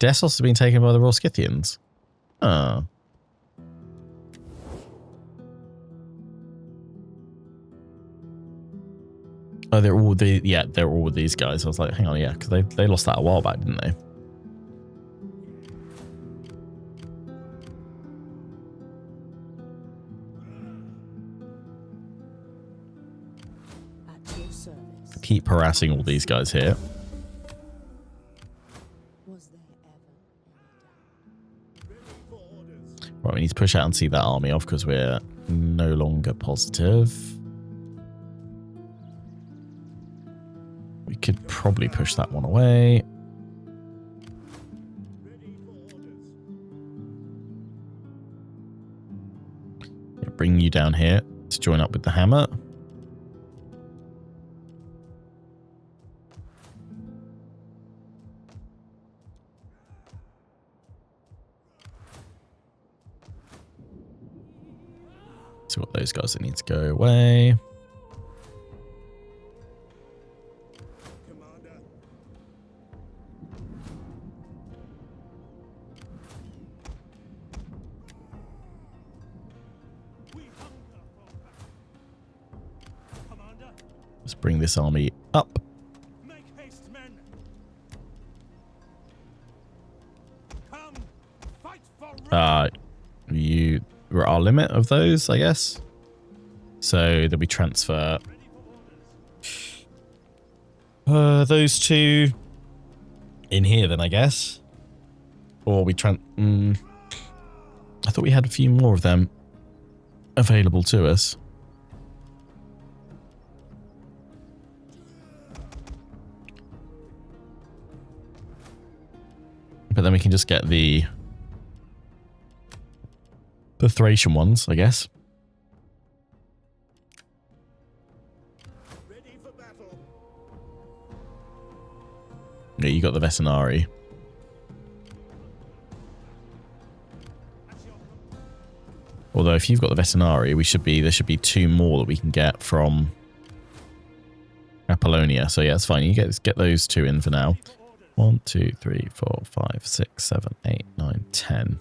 has been taken by the Royal Scythians. Oh. Oh, they're all they're all with these guys. I was like, hang on, yeah, because they lost that a while back, didn't they? Keep harassing all these guys here. Right, we need to push out and see that army off because we're no longer positive. We could probably push that one away. Bring you down here to join up with the hammer. So what those guys that need to go away. Let's bring this army up. Make haste, men. Come, fight for You were our limit of those, I guess. So there'll be transfer. Those two in here then, I guess. Or we I thought we had a few more of them available to us. But then we can just get the Thracian ones, I guess. Ready for battle. Yeah, you got the Vetinari. Although if you've got the Vetinari, there should be 2 more that we can get from Apollonia. So yeah, it's fine. You get those 2 in for now. 1, 2, 3, 4, 5, 6, 7, 8, 9, 10.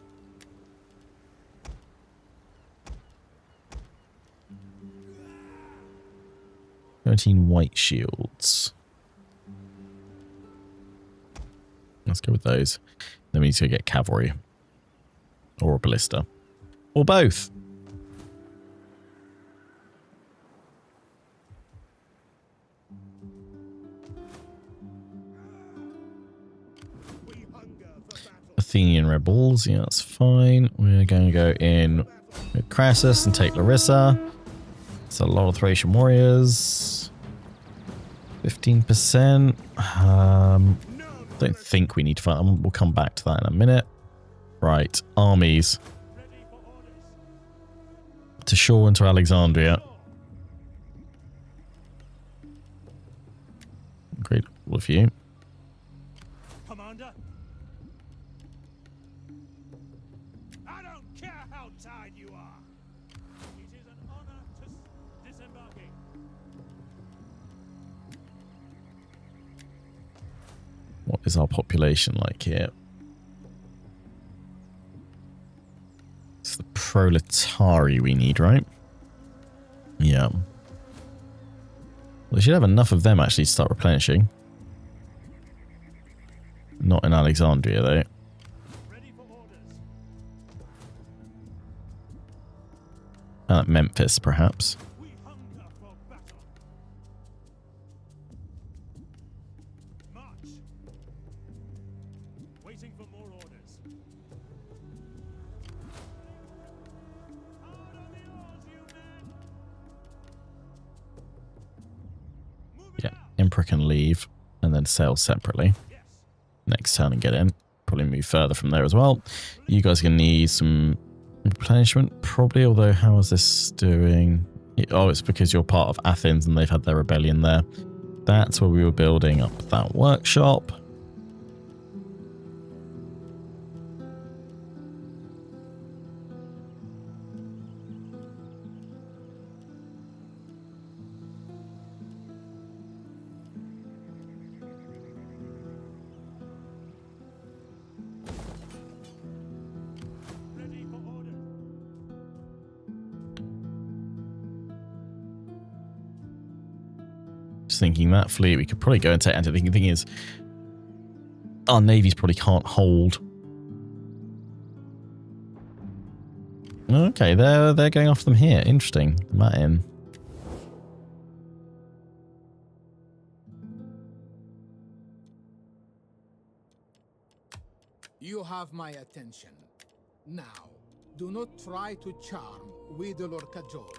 White shields. Let's go with those. Then we need to get cavalry. Or a ballista. Or both. Athenian rebels. Yeah, that's fine. We're going to go in with Crassus and take Larissa. It's a lot of Thracian warriors. 15%. Don't think we need to fight. We'll come back to that in a minute. Right. Armies. To Shore and to Alexandria. Great, all of you. Commander. I don't care how tired you are. It is an honor to disembarking. What is our population like here? It's the proletari we need, right? Yeah. Well, we should have enough of them actually to start replenishing. Not in Alexandria, though. Ready for orders. And at Memphis, perhaps. We hunger for battle. March. Waiting for more orders. Hard on the oars, you men. Moving Yeah, out. Emperor can leave and then sail separately. Yes. Next turn and get in. Probably move further from there as well. You guys are going to need some replenishment, probably, although how is this doing? Oh, it's because you're part of Athens and they've had their rebellion there. That's where we were building up that workshop. Ready for orders. Just thinking that fleet, we could probably go and take. And the thing is, our navies probably can't hold. Okay, they're going after them here. Interesting. Matin. You have my attention. Now, do not try to charm, wheedle, or cajole.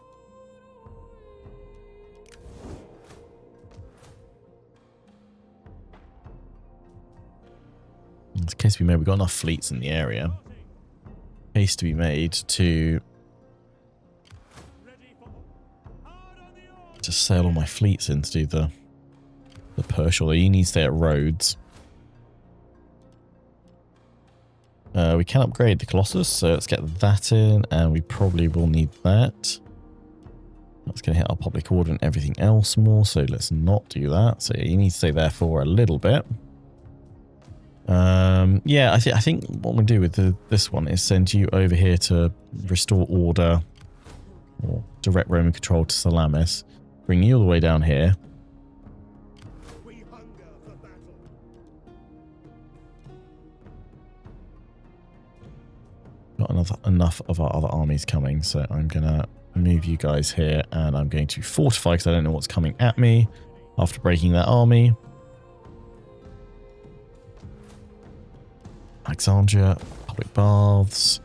There's a case to be made. We've got enough fleets in the area. Case to be made to Ready for hard on the oars. just sail all my fleets in to do the push. Although you need to stay at Rhodes. We can upgrade the Colossus, so let's get that in, and we probably will need that. That's going to hit our public order and everything else more, so let's not do that. So you need to stay there for a little bit. Yeah, I think what we'll do with this one is send you over here to restore order or direct Roman control to Salamis. Bring you all the way down here. We hunger for battle. Got enough of our other armies coming, so I'm going to move you guys here, and I'm going to fortify because I don't know what's coming at me after breaking that army. Alexandria, public baths.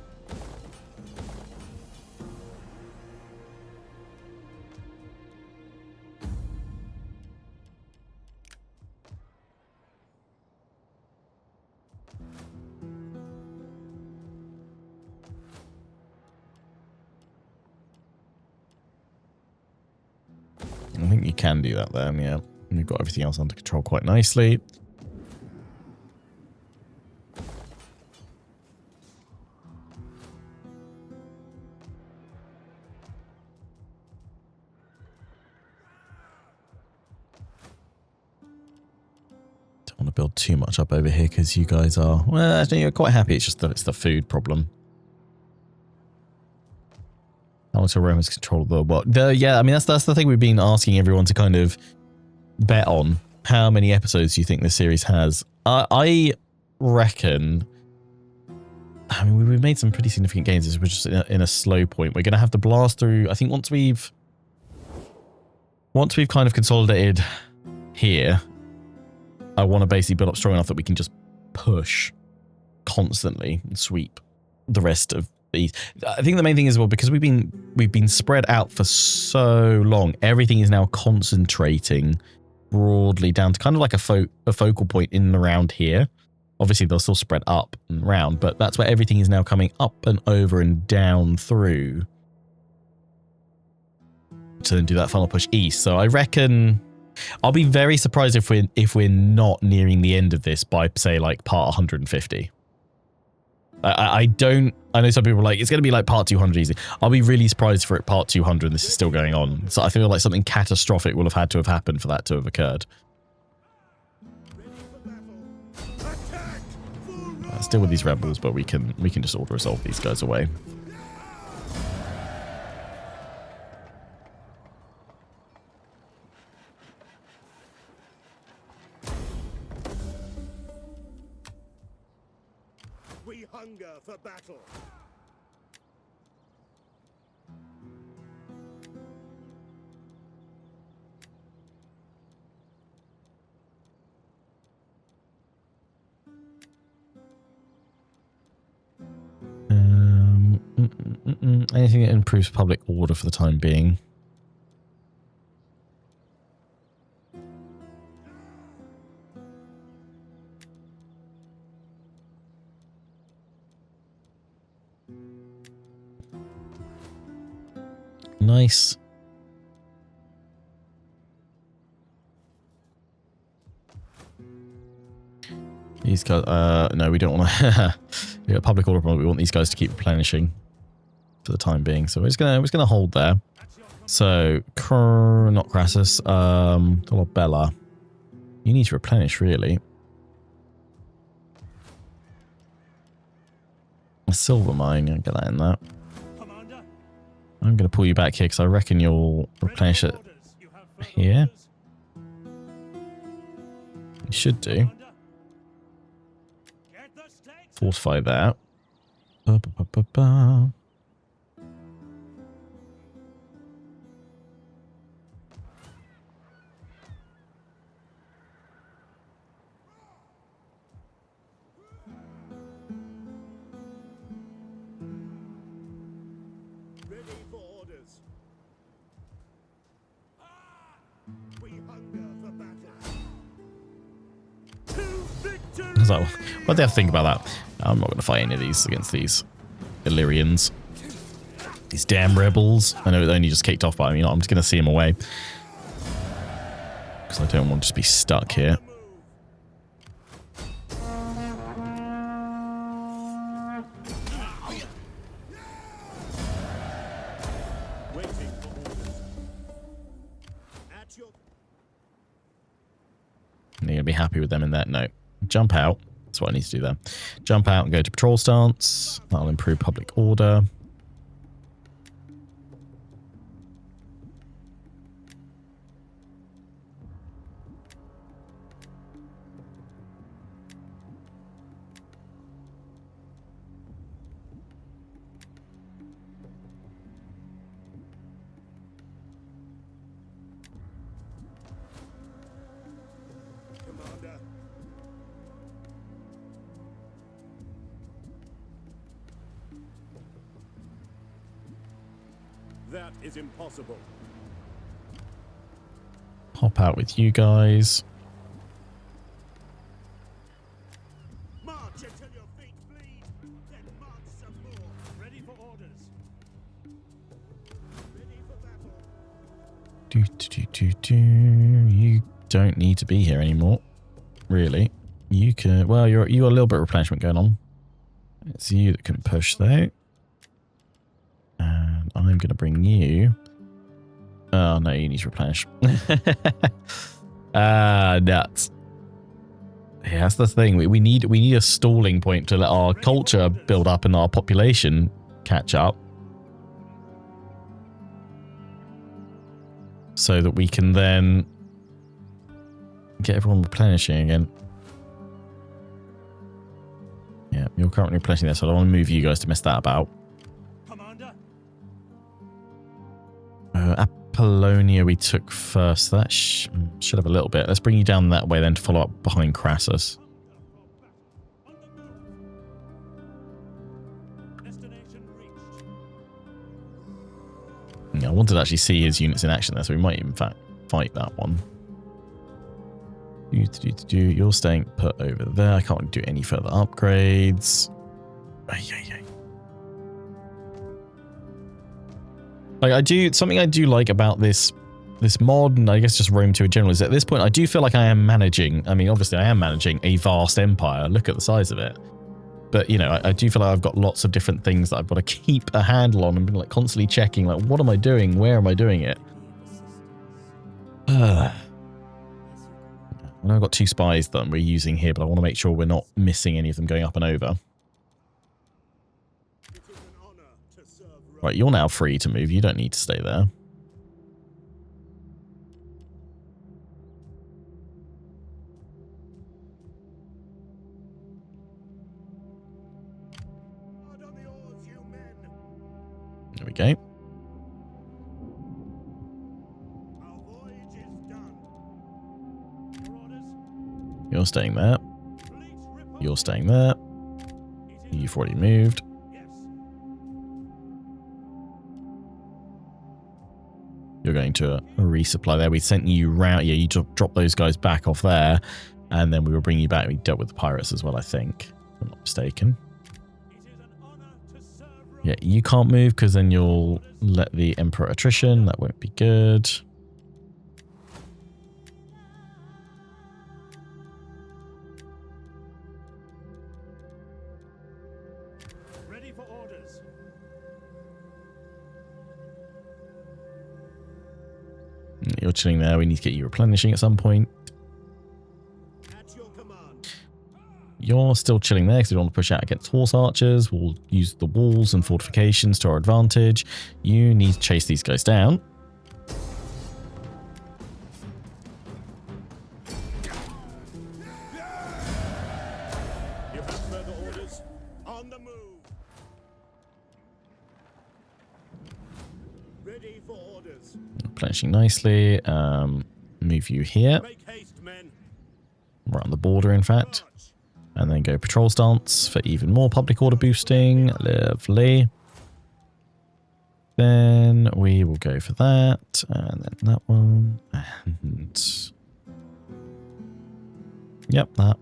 can do that then, yeah. We've got everything else under control quite nicely. Don't want to build too much up over here because you guys are, well, actually, you're quite happy. It's just that it's the food problem. How long till Romans control the what? Yeah, I mean, that's the thing we've been asking everyone to kind of bet on. How many episodes do you think this series has? I reckon, I mean, we've made some pretty significant gains. We're just in a slow point. We're going to have to blast through. I think once we've kind of consolidated here, I want to basically build up strong enough that we can just push constantly and sweep the rest of these. I think the main thing is, well, because we've been spread out for so long, everything is now concentrating broadly down to kind of like a focal point in and around here. Obviously, they'll still spread up and round, but that's where everything is now coming up and over and down through to then do that final push east. So I reckon I'll be very surprised if we're not nearing the end of this by, say, like part 150. I know some people are like, it's going to be like part 200 easy. I'll be really surprised for it part 200 and this is still going on. So I feel like something catastrophic will have had to have happened for that to have occurred. Still with these rebels, but we can just auto-resolve these guys away. We hunger for battle. Anything that improves public order for the time being. Nice. These guys, no, we don't want to. We got public order problem. We want these guys to keep replenishing for the time being. So we're just gonna hold there. So, not Crassus, Dolabella. You need to replenish, really. A silver mine, I'll get that in that. I'm going to pull you back here because I reckon you'll replenish it here. You should do. Fortify that. So, what do you have to think about that? I'm not going to fight any of these against these Illyrians. These damn rebels. I know it only just kicked off, but I'm just going to see them away. Because I don't want to just be stuck here. And you're going to be happy with them in that note. Jump out. That's what I need to do there. Jump out and go to patrol stance. That'll improve public order. That is impossible. Hop out with you guys. March until your feet bleed, then march some more. Ready for orders. Ready for battle. You don't need to be here anymore, really. You can. Well, you got a little bit of replenishment going on. It's you that can push though, and I'm going to bring you. Oh no, you need to replenish. Nuts. Yeah, that's the thing. We need a stalling point to let our culture build up and our population catch up, so that we can then get everyone replenishing again. Yeah, you're currently replenishing there, so I don't want to move you guys to mess that about. Commander. Apollonia we took first. That should have a little bit. Let's bring you down that way then to follow up behind Crassus. Destination reached. Yeah, I wanted to actually see his units in action there, so we might in fact fight that one. You're staying put over there. I can't do any further upgrades. Like something I do like about this mod, and I guess just Rome 2 in general, is at this point I do feel like I am managing. I mean, obviously I am managing a vast empire. Look at the size of it. But you know, I do feel like I've got lots of different things that I've got to keep a handle on and been like constantly checking, like, what am I doing? Where am I doing it? I know I've got 2 spies that we're using here, but I want to make sure we're not missing any of them going up and over. Right, you're now free to move. You don't need to stay there. There we go. You're staying there. You're staying there. You've already moved. You're going to resupply there. We sent you round. Yeah, you drop those guys back off there, and then we will bring you back. We dealt with the pirates as well, I think, if I'm not mistaken. Yeah, you can't move because then you'll let the Emperor attrition. That won't be good. Ready for orders. You're chilling there. We need to get you replenishing at some point. At your command. You're still chilling there because we don't want to push out against horse archers. We'll use the walls and fortifications to our advantage. You need to chase these guys down. You have further orders? On the move. Ready for orders. Replenishing nicely. Move you here. Make haste, men. Right on the border, in fact. And then go patrol stance for even more public order boosting. Lovely. Then we will go for that. And then that one. And... Yep, that.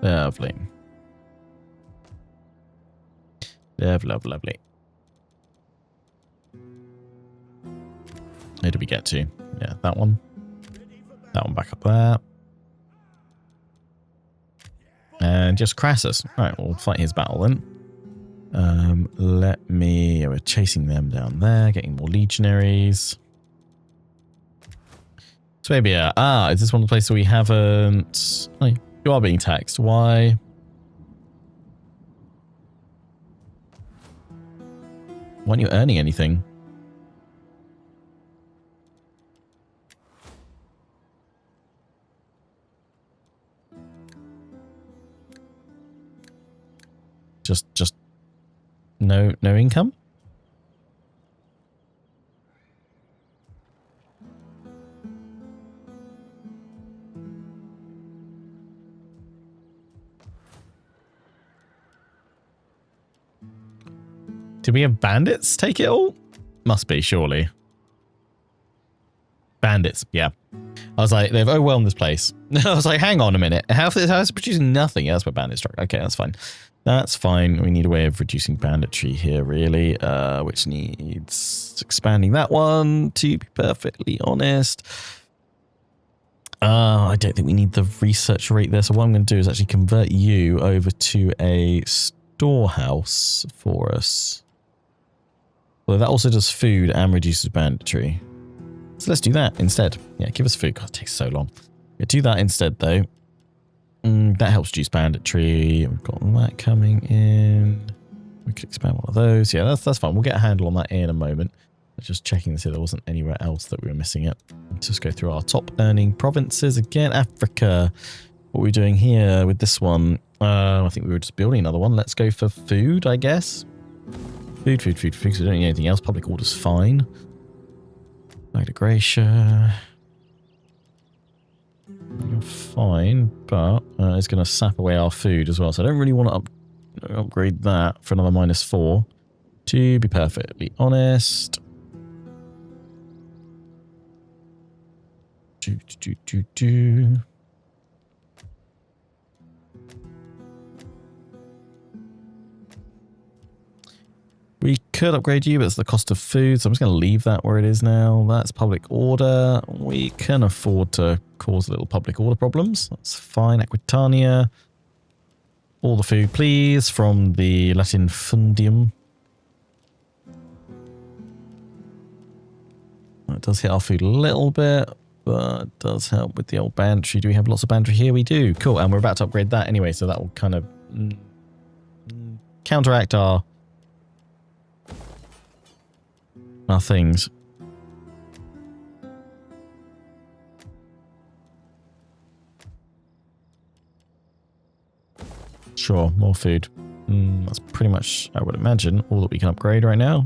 Lovely. Lovely. Where did we get to? Yeah, that one. That one back up there. And just Crassus. Right, we'll fight his battle then. We're chasing them down there, getting more legionaries. So maybe, is this one of the places where we haven't... Oh, you are being taxed. Why? Why aren't you earning anything? Just no income? Did we have bandits take it all? Must be, surely. Bandits, yeah. I was like, they've overwhelmed this place. I was like, hang on a minute. How is it producing nothing? Yeah, that's where bandits struck. Okay, that's fine. That's fine. We need a way of reducing banditry here, really, which needs expanding that one, to be perfectly honest. I don't think we need the research rate there. So what I'm going to do is actually convert you over to a storehouse for us. Well, that also does food and reduces banditry. So let's do that instead. Yeah, give us food. God, it takes so long. Yeah, do that instead, though. That helps reduce banditry. We've got that coming in. We could expand one of those. Yeah, that's fine. We'll get a handle on that in a moment. Just checking to see there wasn't anywhere else that we were missing it. Let's just go through our top earning provinces again. Africa. What are we doing here with this one? I think we were just building another one. Let's go for food, I guess. Food. So we don't need anything else. Public order's fine. Gracia. You're fine, but it's going to sap away our food as well. So I don't really want to upgrade that for another -4. To be perfectly honest. We could upgrade you, but it's the cost of food, so I'm just going to leave that where it is now. That's public order. We can afford to cause little public order problems. That's fine. Aquitania. All the food, please, from the Latin Fundium. That does hit our food a little bit, but it does help with the old banditry. Do we have lots of banditry here? We do. Cool, and we're about to upgrade that anyway, so that will kind of counteract our things. Sure, more food. That's pretty much, I would imagine, all that we can upgrade right now.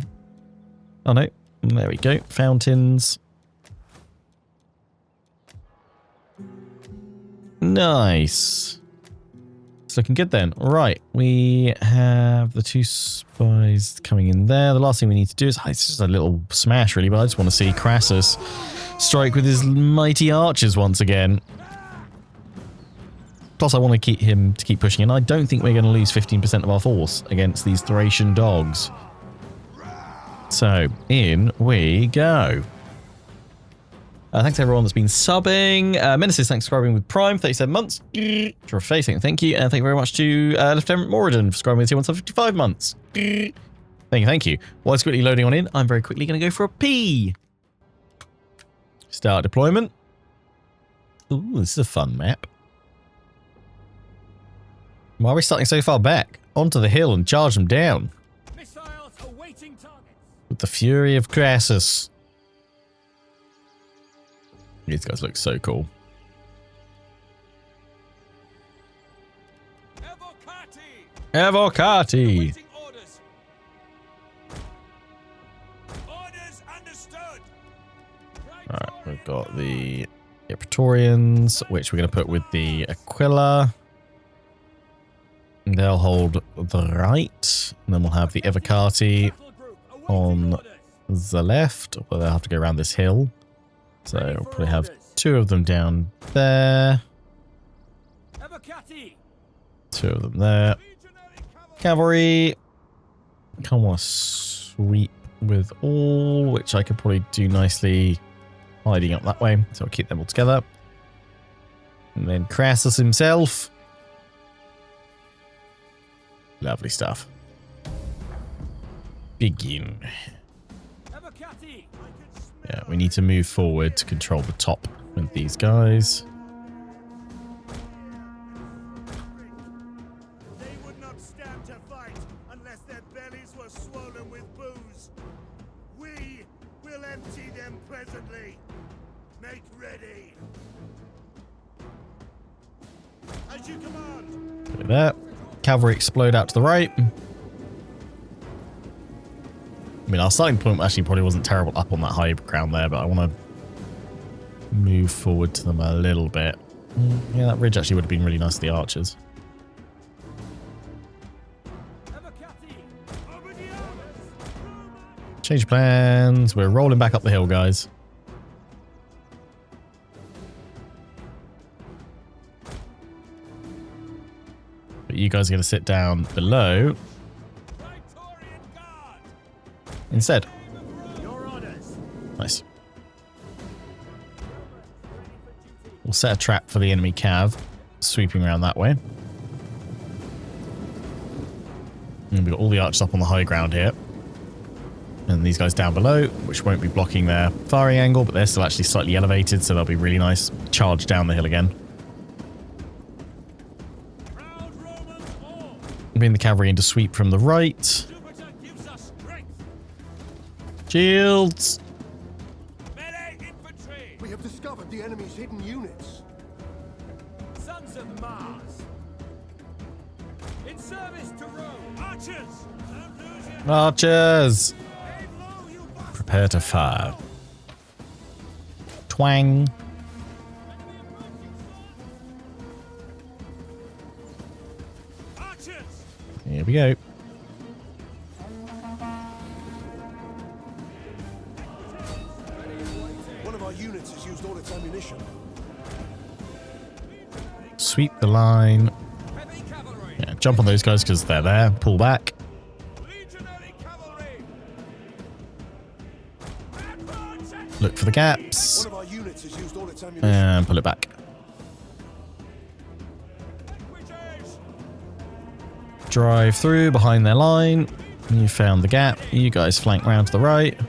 Oh no, there we go. Fountains. Nice. It's looking good then. Right, we have the 2 spies coming in there. The last thing we need to do is, it's just a little smash really, but I just want to see Crassus strike with his mighty archers once again. Plus I want to keep pushing, and I don't think we're going to lose 15% of our force against these Thracian dogs. So, in we go. Thanks to everyone that's been subbing. Menaces, thanks for subscribing with Prime, 37 months. For facing, thank you. And thank you very much to Lieutenant Moradin for subscribing with 155 months. Thank you. While it's quickly loading on in, I'm very quickly going to go for a pee. Start deployment. Ooh, this is a fun map. Why are we starting so far back? Onto the hill and charge them down. Missiles awaiting targets. With the fury of Crassus. These guys look so cool. Evocati! Awaiting orders. Orders understood. Alright, we've got the Praetorians, which we're going to put with the Aquila. They'll hold the right, and then we'll have the Evocati on the left, where they'll have to go around this hill. So we'll probably have 2 of them down there. 2 of them there. Cavalry. Come on, sweep with all, which I could probably do nicely hiding up that way. So I'll keep them all together. And then Crassus himself. Lovely stuff. Begin. Yeah, we need to move forward to control the top with these guys. They would not stand to fight unless their bellies were swollen with booze. We will empty them presently. Make ready. As you command. Look at that. Cavalry explode out to the right. I mean, our starting point actually probably wasn't terrible up on that high ground there, but I want to move forward to them a little bit. Yeah, that ridge actually would have been really nice to the archers. Change plans. We're rolling back up the hill, guys. you guys are going to sit down below instead. Nice. We'll set a trap for the enemy cav, sweeping around that way. And we've got all the archers up on the high ground here. And these guys down below, which won't be blocking their firing angle, but they're still actually slightly elevated, so they'll be really nice. Charge down the hill again. Bring the cavalry in to sweep from the right. Shields! We have discovered the enemy's hidden units. Sons of Mars. In service to Rome. Archers! Don't lose your Archers! aim low, you bastards! Prepare to fire. Twang. Archers! Here we go. One of our units has used all its ammunition. Sweep the line. Heavy cavalry! Yeah, jump on those guys because they're there. Pull back. Legionary cavalry! Advance! Look for the gaps. One of our units has used all its ammunition. And pull it back. Equities! Drive through behind their line. You found the gap. You guys flank round to the right.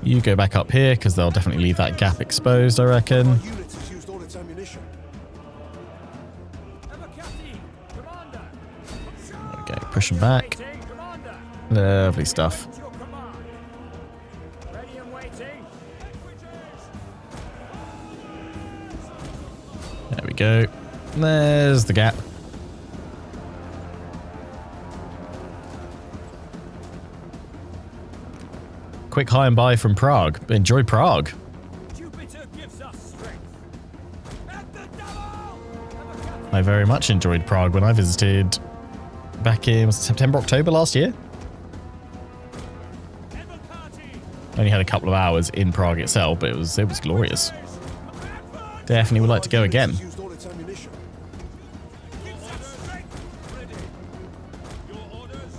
You go back up here because they'll definitely leave that gap exposed, I reckon. Our units has used all its ammunition. Evocati! Commander! Okay, push them back. Waiting, Commander! Lovely stuff. To your command! Ready and waiting! There we go. There's the gap. Quick hi and bye from Prague. Enjoy Prague. Jupiter gives us strength! At the double! Evocati! I very much enjoyed Prague when I visited back in was it September, October last year. Evocati! Only had a couple of hours in Prague itself, but it was glorious. Definitely would like to go again. Has used all its ammunition. Gives us strength! Ready! Your orders!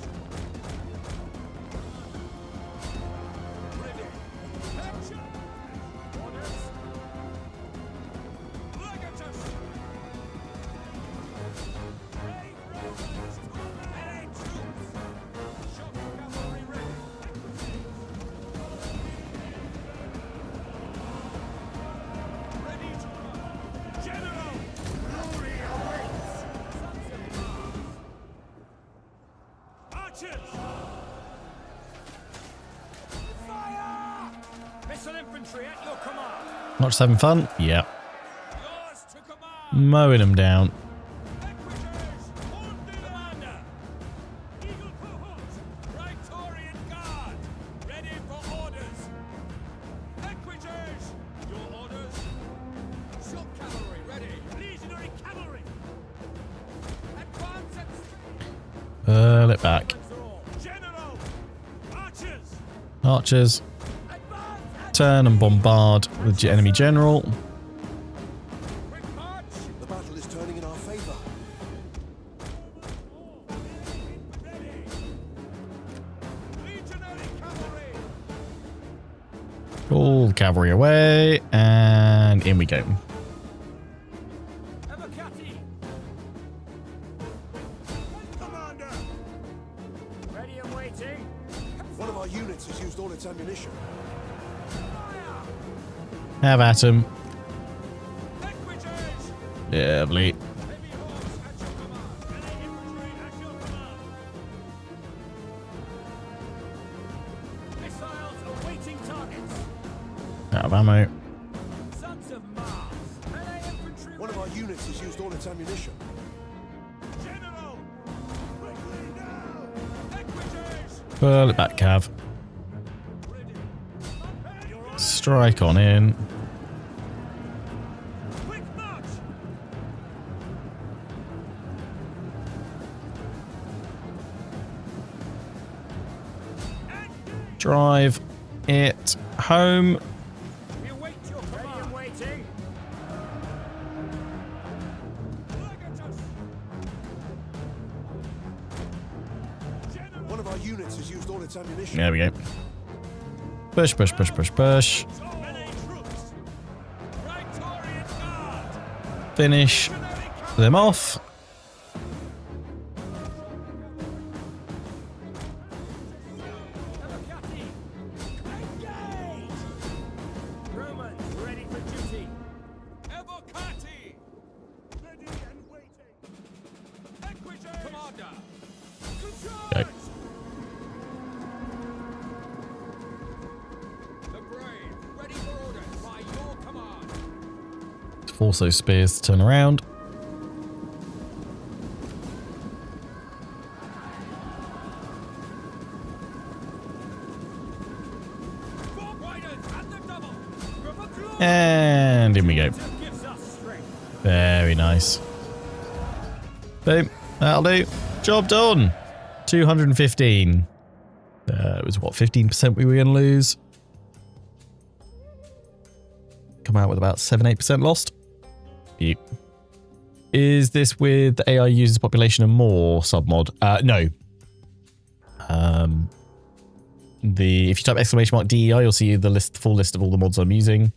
Ready! Action! Orders! Legatus! Brave Romans! Allied troops! Shock cavalry ready! Ready to run! General! Glory awaits! Sons of Mars! Archers! Fire! Missile infantry at your command! Not just having fun? Yeah. Yours to command! Mowing them down. Equities! Hold the commander! Eagle cohorts! Praetorian Guard! Ready for orders! Equities! Your orders! Shock cavalry ready! Legionary cavalry! Advance and strength! Pull it back. General! Archers! Archers, Advance and turn and bombard the enemy general. quick march! The battle is turning in our favor. Ready! Legionary cavalry! All cavalry away, and in we go. Evocati! Commander! Ready and waiting! One of our units has used all its ammunition. Have at him. Equities! Lovely. Heavy horse at your command! Heavy infantry at your command! Missiles awaiting targets! Out of ammo. Sons of Mars! Melee infantry One of our units has used all its ammunition. General! Quickly now! Equities! Pull it back, Cav. Ready! Strike on in. Quick march! Drive it home. We await your command! Ready and waiting! Legatus! units has used all its ammunition. There we go. Push, push, push, push, push. Finish them off. Okay. Force those spears to turn around. And in we go. Very nice. Boom. That'll do. Job done. 215. It was what, 15% we were going to lose? Come out with about 7-8% lost. Yep. Is this with the AI users population and more submod? No. If you type exclamation mark DEI, you'll see the full list of all the mods I'm using.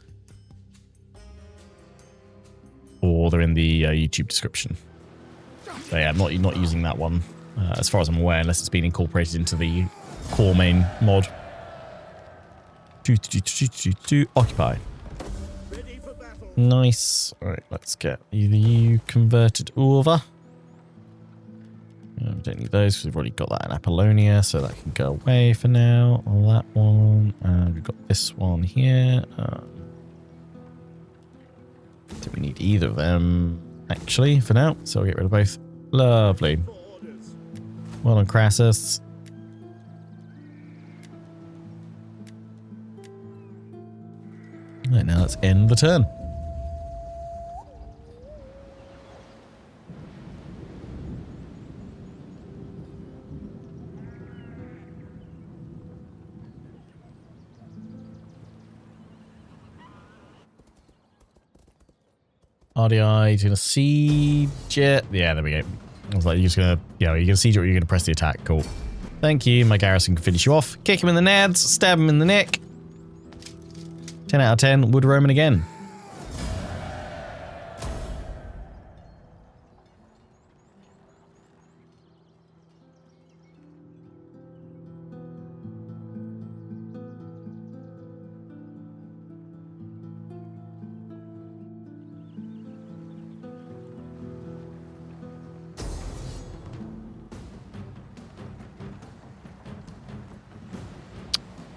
Or they're in the YouTube description. So yeah, I'm not using that one as far as I'm aware, unless it's been incorporated into the core main mod. Occupy. Nice. Alright, let's get you converted over. We don't need those because we've already got that in Apollonia, so that can go away for now. That one. And we've got this one here. Don't we need either of them, actually, for now. So we'll get rid of both. Lovely. Well done, Crassus. Right, now let's end the turn. RDI to siege it. Yeah, there we go. I was like, you're just gonna, you're gonna siege it or you're gonna press the attack. Cool. Thank you. My garrison can finish you off. Kick him in the nads, stab him in the neck. 10 out of 10. Would Roman again.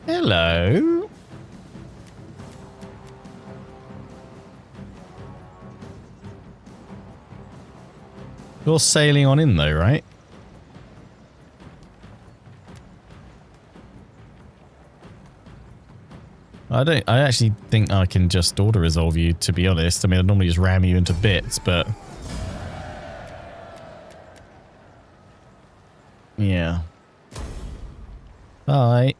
Hello. You're sailing on in though, right? I actually think I can just auto-resolve you, to be honest. I mean, I'd normally just ram you into bits, but... yeah. Bye.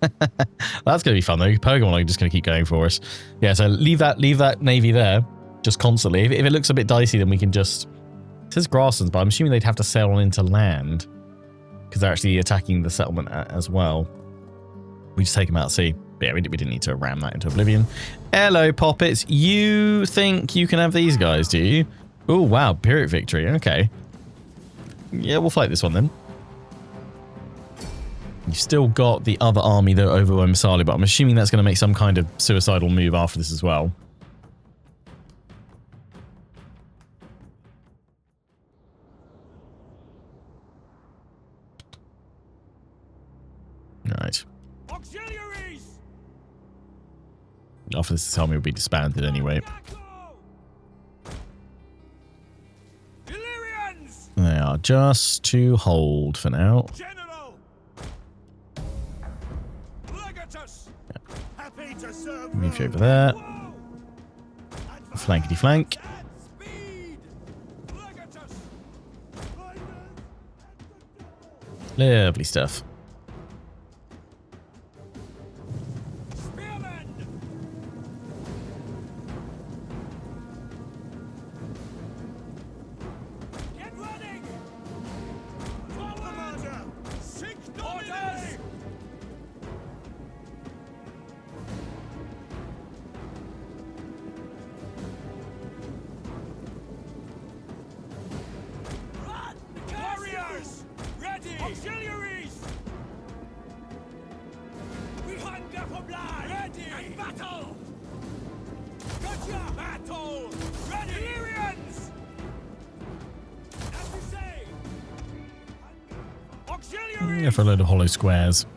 That's going to be fun though. Pokemon are just going to keep going for us. Yeah, so leave that navy there, just constantly. If it looks a bit dicey, then we can just... It says grasslands, but I'm assuming they'd have to sail on into land because they're actually attacking the settlement as well. We just take them out at sea. But yeah, we didn't need to ram that into oblivion. Hello, Poppets. You think you can have these guys, do you? Oh, wow. Pyrrhic victory. Okay. Yeah, we'll fight this one then. You've still got the other army though over by Masali, but I'm assuming that's going to make some kind of suicidal move after this as well. Right. Auxiliaries! After this army will be disbanded anyway. Illyrians! They are just to hold for now. General! Legatus! Happy to serve. Move you over there. Flankety flank. Speed! Legatus! Lovely stuff. Spearmen! Get running! Forward! Seek domination! Go for a load of hollow squares.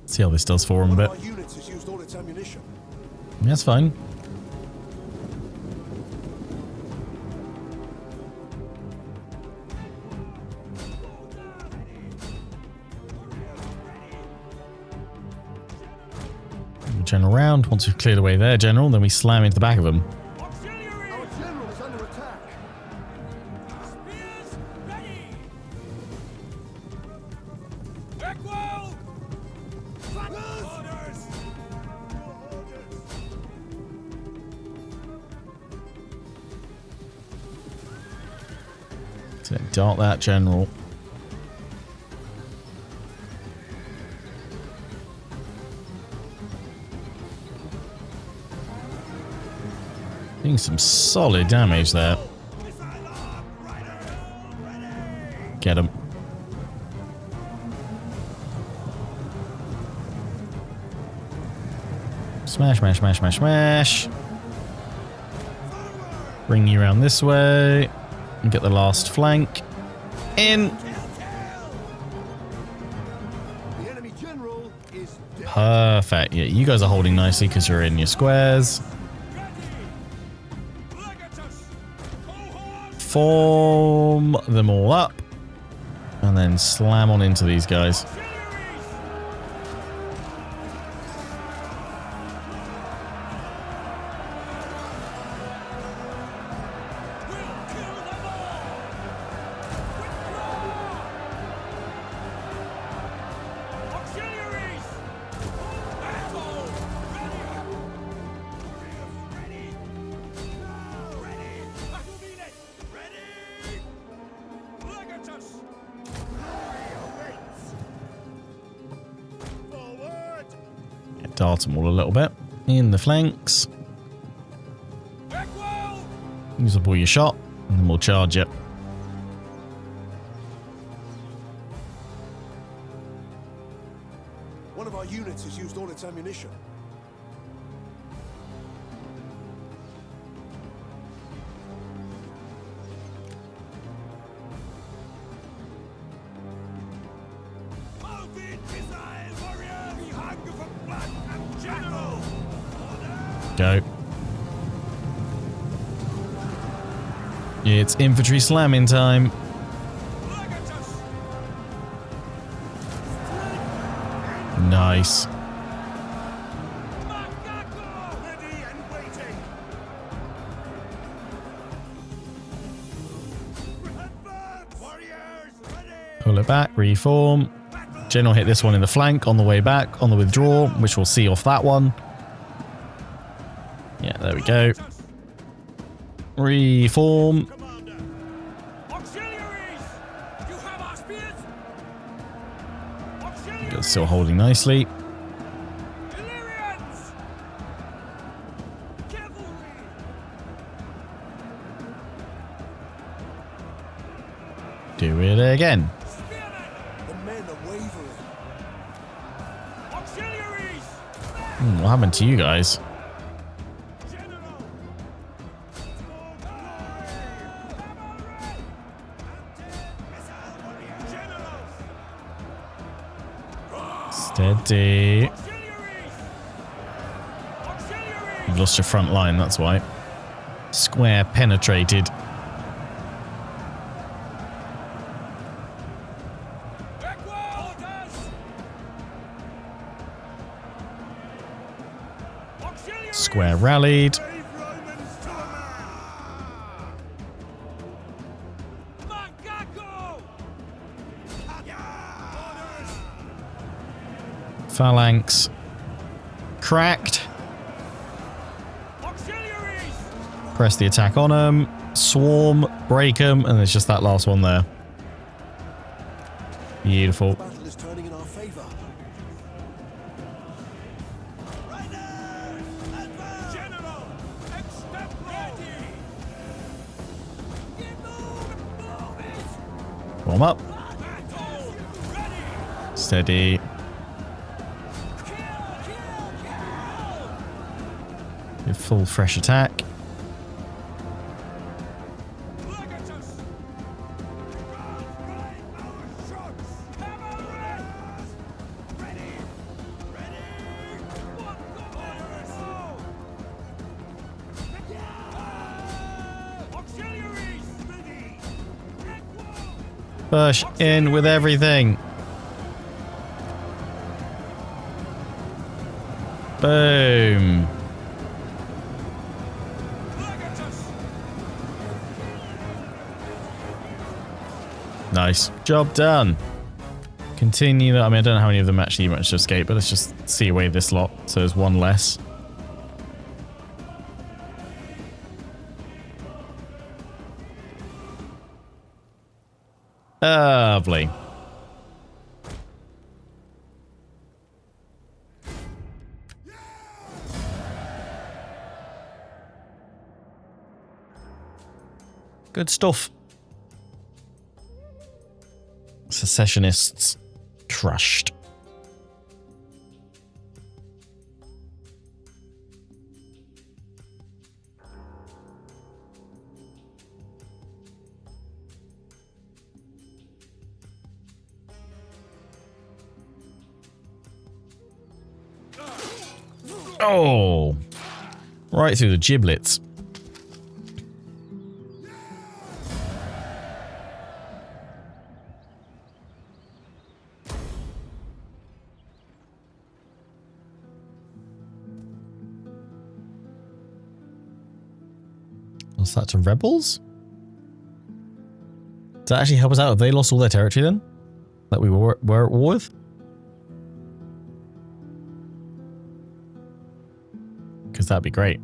See how this does for him a One bit. of our units has used all its ammunition. That's fine. General round. Once we've cleared away their general, then we slam into the back of them. Our general is under attack. Spears ready! Equal! Orders! So dart that general. Doing some solid damage there. Get him. Smash, smash, smash, smash, smash. Bring you around this way. And get the last flank. In. The enemy general is dead. Perfect. Yeah, you guys are holding nicely because you're in your squares. Form them all up. And then slam on into these guys. Dart them all a little bit. In the flanks. Use up all your shot, and then we'll charge it. One of our units has used all its ammunition. Go. It's infantry slamming time. Nice. Pull it back, reform. General hit this one in the flank on the way back, on the withdraw, which will see off that one. Yeah, there we go. Reform. Still holding nicely. Do it again. The men are wavering. What happened to you guys? Steady. You've lost your front line, that's why. Square penetrated. Square rallied. Phalanx cracked. Press the attack on them. Swarm, break them, and there's just that last one there. Beautiful. Battle is turning in our favor. Warm up. Steady. With full fresh attack. Push in with everything. Boom. Nice. Job done. Continue that. I mean, I don't know how many of them actually managed to escape, but let's just see away this lot. So there's one less. Lovely. Good stuff. Secessionists crushed. Oh, right through the giblets. What's that to rebels? Does that actually help us out? Have they lost all their territory then? That we were at war with? Because that'd be great.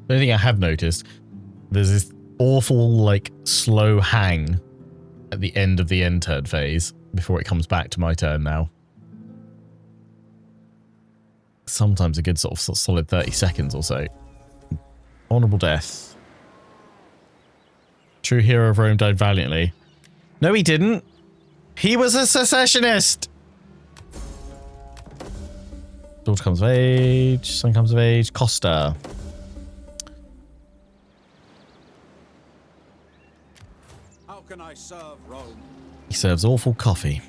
The only thing I have noticed, there's this awful, like, slow hang at the end of the end turn phase before it comes back to my turn now. Sometimes a good sort of solid 30 seconds or so. Honourable death. True hero of Rome died valiantly. No, he didn't. He was a secessionist. Daughter comes of age. Son comes of age. Costa. How can I serve Rome? He serves awful coffee.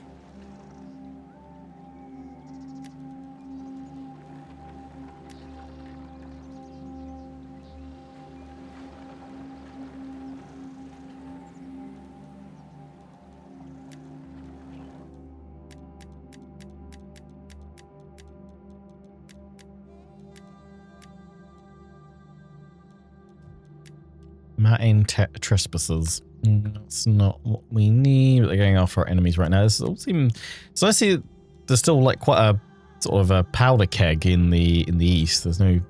Matin trespassers. That's not what we need. They're going after our enemies right now. This all seem. So I see there's still like quite a sort of a powder keg in the east. There's no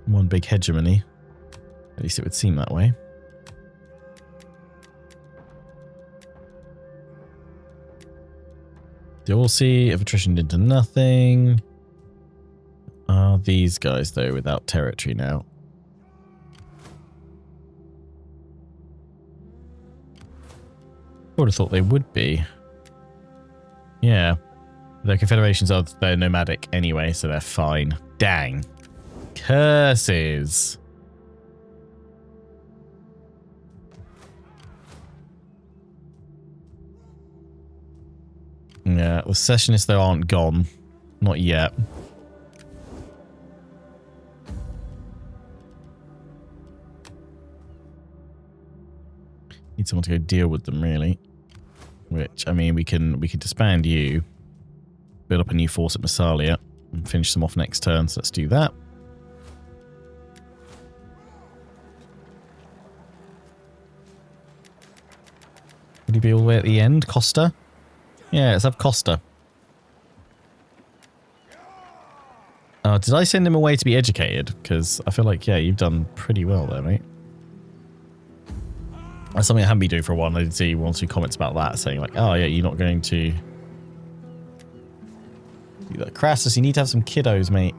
one big hegemony. At least it would seem that way. The all see of attrition into nothing. Are these guys though without territory now? I would have thought they would be. Yeah. The confederations are they're nomadic anyway, so they're fine. Dang. Curses. Yeah, the secessionists though aren't gone. Not yet. Need someone to go deal with them, really. Which, I mean, we can disband you, build up a new force at Massalia, and finish them off next turn. So let's do that. Would he be all the way at the end, Costa? Yeah, let's have Costa. Did I send him away to be educated? Because I feel like, yeah, you've done pretty well there, mate. That's something I haven't been doing for a while. I did see one or two comments about that, saying like, "Oh yeah, you're not going to Do that. Crassus, you need to have some kiddos, mate.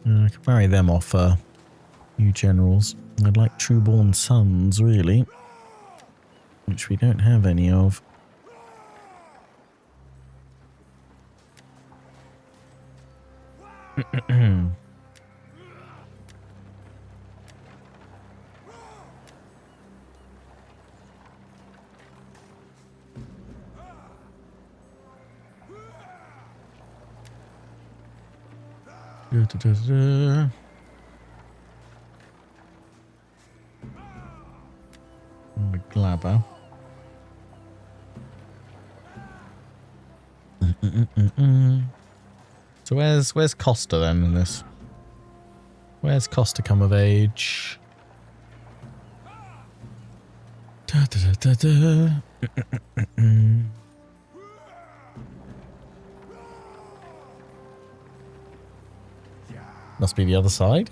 I could marry them off new generals. I'd like true-born sons, really. Which we don't have any of. The Glabber. So where's Costa then in this? Where's Costa come of age? Must be the other side.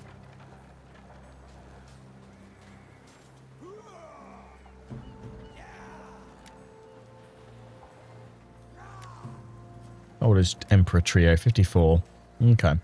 How old is Emperor Trio? 54. Okay.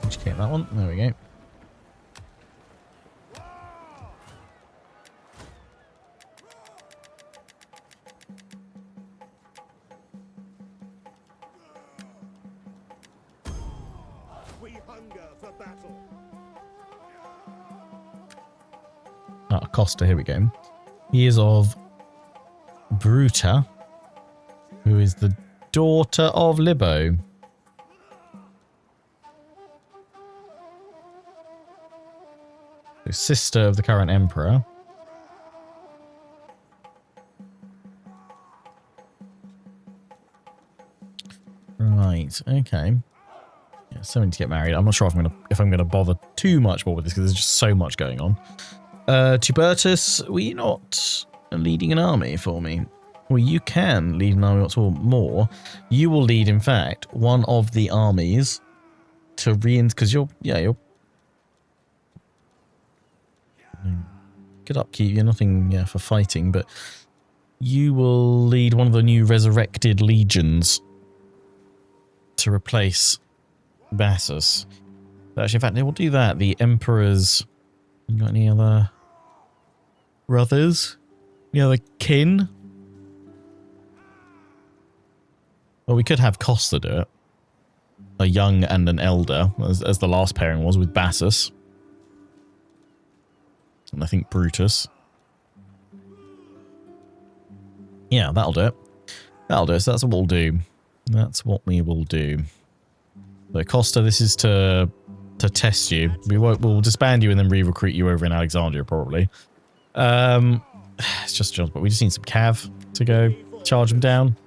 Educate that one. There we go. We hunger for battle. Ah, Costa, here we go. He is of Bruta, who is the daughter of Libo. Sister of the current emperor. Right, okay. Yeah, so many to get married. I'm not sure if I'm gonna bother too much more with this because there's just so much going on. Tubertus, were you not leading an army for me? Well, you can lead an army or more. You will lead, in fact, one of the armies to because you're good upkeep. You're nothing for fighting, but you will lead one of the new resurrected legions to replace Bassus. But actually, in fact, they will do that. The Emperor's... You got any other brothers? Any other kin? Well, we could have Costa do it. A young and an elder, as the last pairing was with Bassus. And I think Brutus. Yeah, that'll do it. That'll do it. So that's what we'll do. That's what we will do. So Costa, this is to test you. We'll disband you and then re-recruit you over in Alexandria, probably. It's just jobs, but we just need some cav to go charge them down.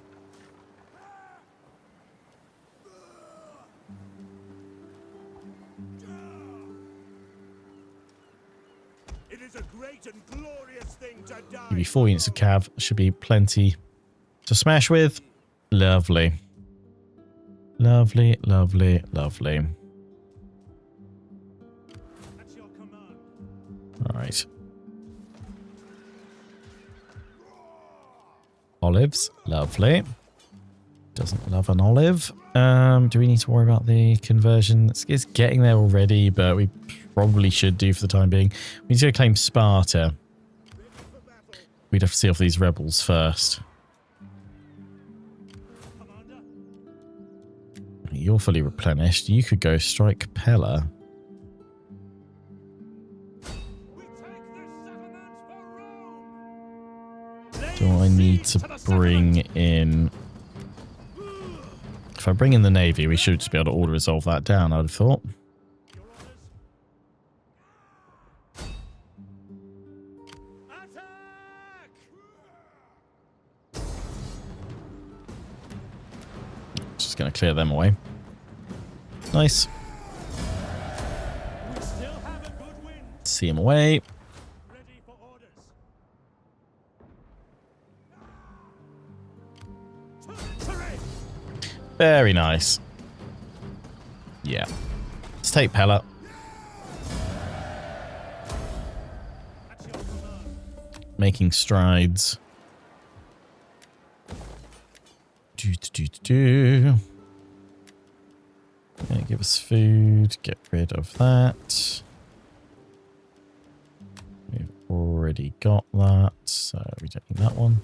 It is a great and glorious thing to die. Give you 4 units of cav. Should be plenty to smash with. Lovely. Lovely, lovely, lovely. That's your command. All right. Olives. Lovely. Doesn't love an olive. Do we need to worry about the conversion? It's getting there already, but we probably should do for the time being. We need to go claim Sparta. we'd have to see off these rebels first. You're fully replenished. You could go strike Capella. Do I need to bring in... If I bring in the Navy, we should just be able to auto-resolve that down, I'd have thought. Just going to clear them away. Nice. See him away. Very nice. Yeah. Let's take Pella. Making strides. Yeah, give us food. Get rid of that. We've already got that, so we don't need that one.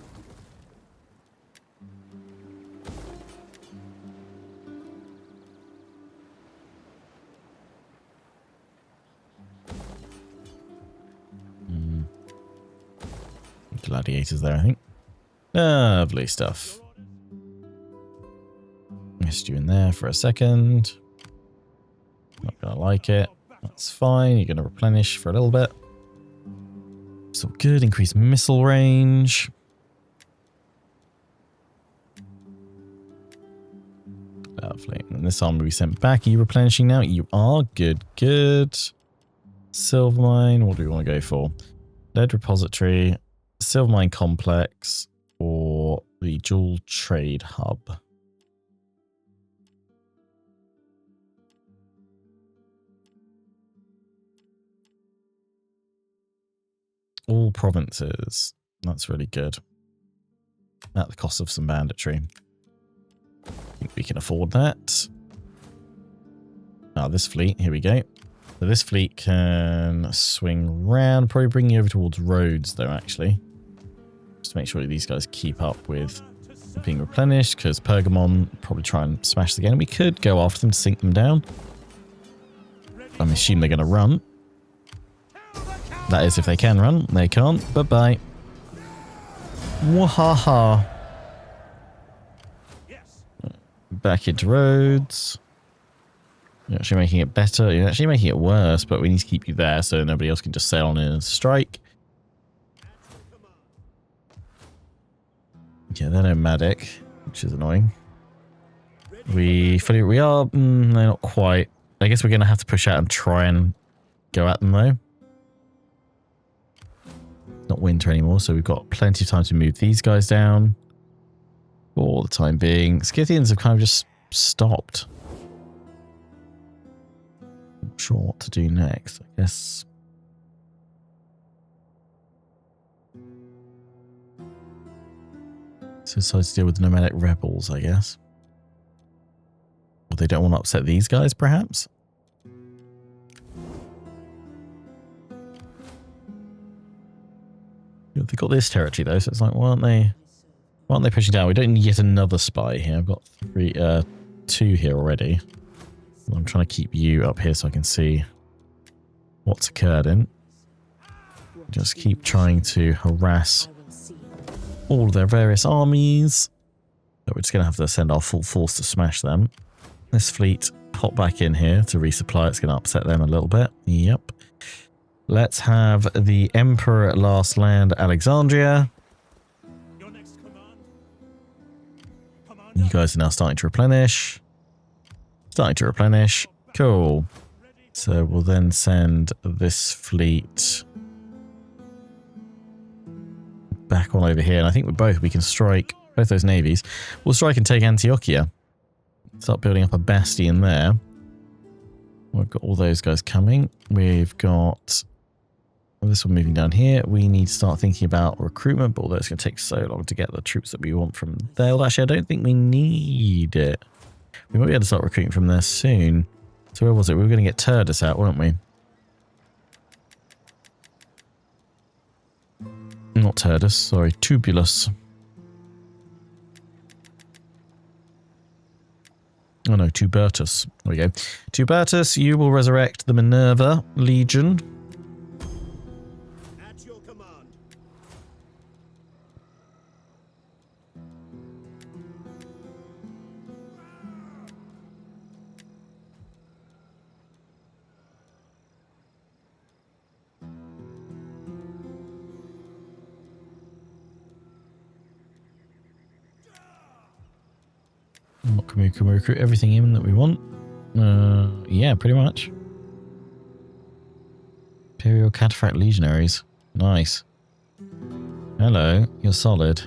Gladiators there, I think. Lovely stuff. Missed you in there for a second. Not gonna like it. That's fine. You're gonna replenish for a little bit. It's all good. Increase missile range. Lovely. And this army we sent back. Are you replenishing now? You are. Good, good. Silver mine. What do we want to go for? Lead repository. Silver mine complex. Or the dual trade hub. All provinces. That's really good. At the cost of some banditry. I think we can afford that. Ah, this fleet. Here we go. So this fleet can swing round. Probably bring you over towards Rhodes, though, actually. Just to make sure that these guys keep up with being replenished, because Pergamon probably try and smash again. We could go after them to sink them down. I'm assuming they're going to run. That is if they can run. They can't. Bye-bye. Wahaha. Back into Rhodes. You're actually making it better. You're actually making it worse, but we need to keep you there so nobody else can just sail on in and strike. Yeah, they're nomadic, which is annoying. We are... no, not quite. I guess we're going to have to push out and try and go at them, though. Not winter anymore, so we've got plenty of time to move these guys down. For the time being. Scythians have kind of just stopped. Not sure what to do next, I guess. So decide to deal with the nomadic rebels, I guess. Or they don't want to upset these guys, perhaps? They've got this territory though, so it's like, why aren't they pushing down? We don't need yet another spy here. I've got two here already. I'm trying to keep you up here so I can see what's occurred in. Just keep trying to harass all of their various armies. But we're just going to have to send our full force to smash them. This fleet, pop back in here to resupply. It's going to upset them a little bit. Yep. Let's have the Emperor at last land Alexandria. You guys are now starting to replenish. Cool. So we'll then send this fleet back on over here. And I think we can strike both those navies. We'll strike and take Antiochia. Start building up a bastion there. We've got all those guys coming. We've got... this one moving down here. We need to start thinking about recruitment, but although it's going to take so long to get the troops that we want from there. Well, actually, I don't think we need it. We might be able to start recruiting from there soon. So where was it? We were going to get Turdus out, weren't we? Not Turdus, sorry, Tubulus. Oh no, Tubertus. There we go. Tubertus, you will resurrect the Minerva Legion. At your command. What can we recruit everything in that we want? Yeah, pretty much. Imperial Cataphract Legionaries. Nice. Hello, you're solid.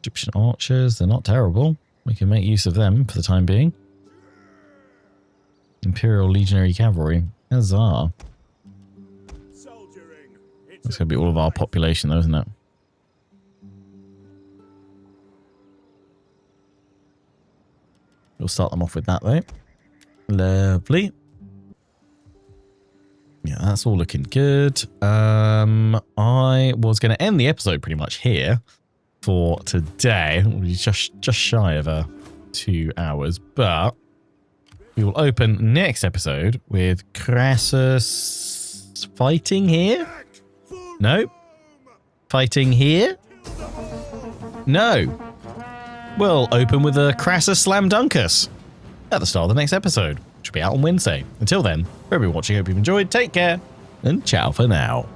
Egyptian archers, they're not terrible. We can make use of them for the time being. Imperial Legionary Cavalry. Huzzah. Soldiering. That's going to be all of our population though, isn't it? We'll start them off with that though. Lovely. Yeah, that's all looking good. I was going to end the episode pretty much here for today. We're just shy of 2 hours, but we will open next episode with Crassus fighting here. No. Fighting here. No. We'll open with a Crassus Slam Dunkus at the start of the next episode, which will be out on Wednesday. Until then, for everyone watching, I hope you've enjoyed. Take care, and ciao for now.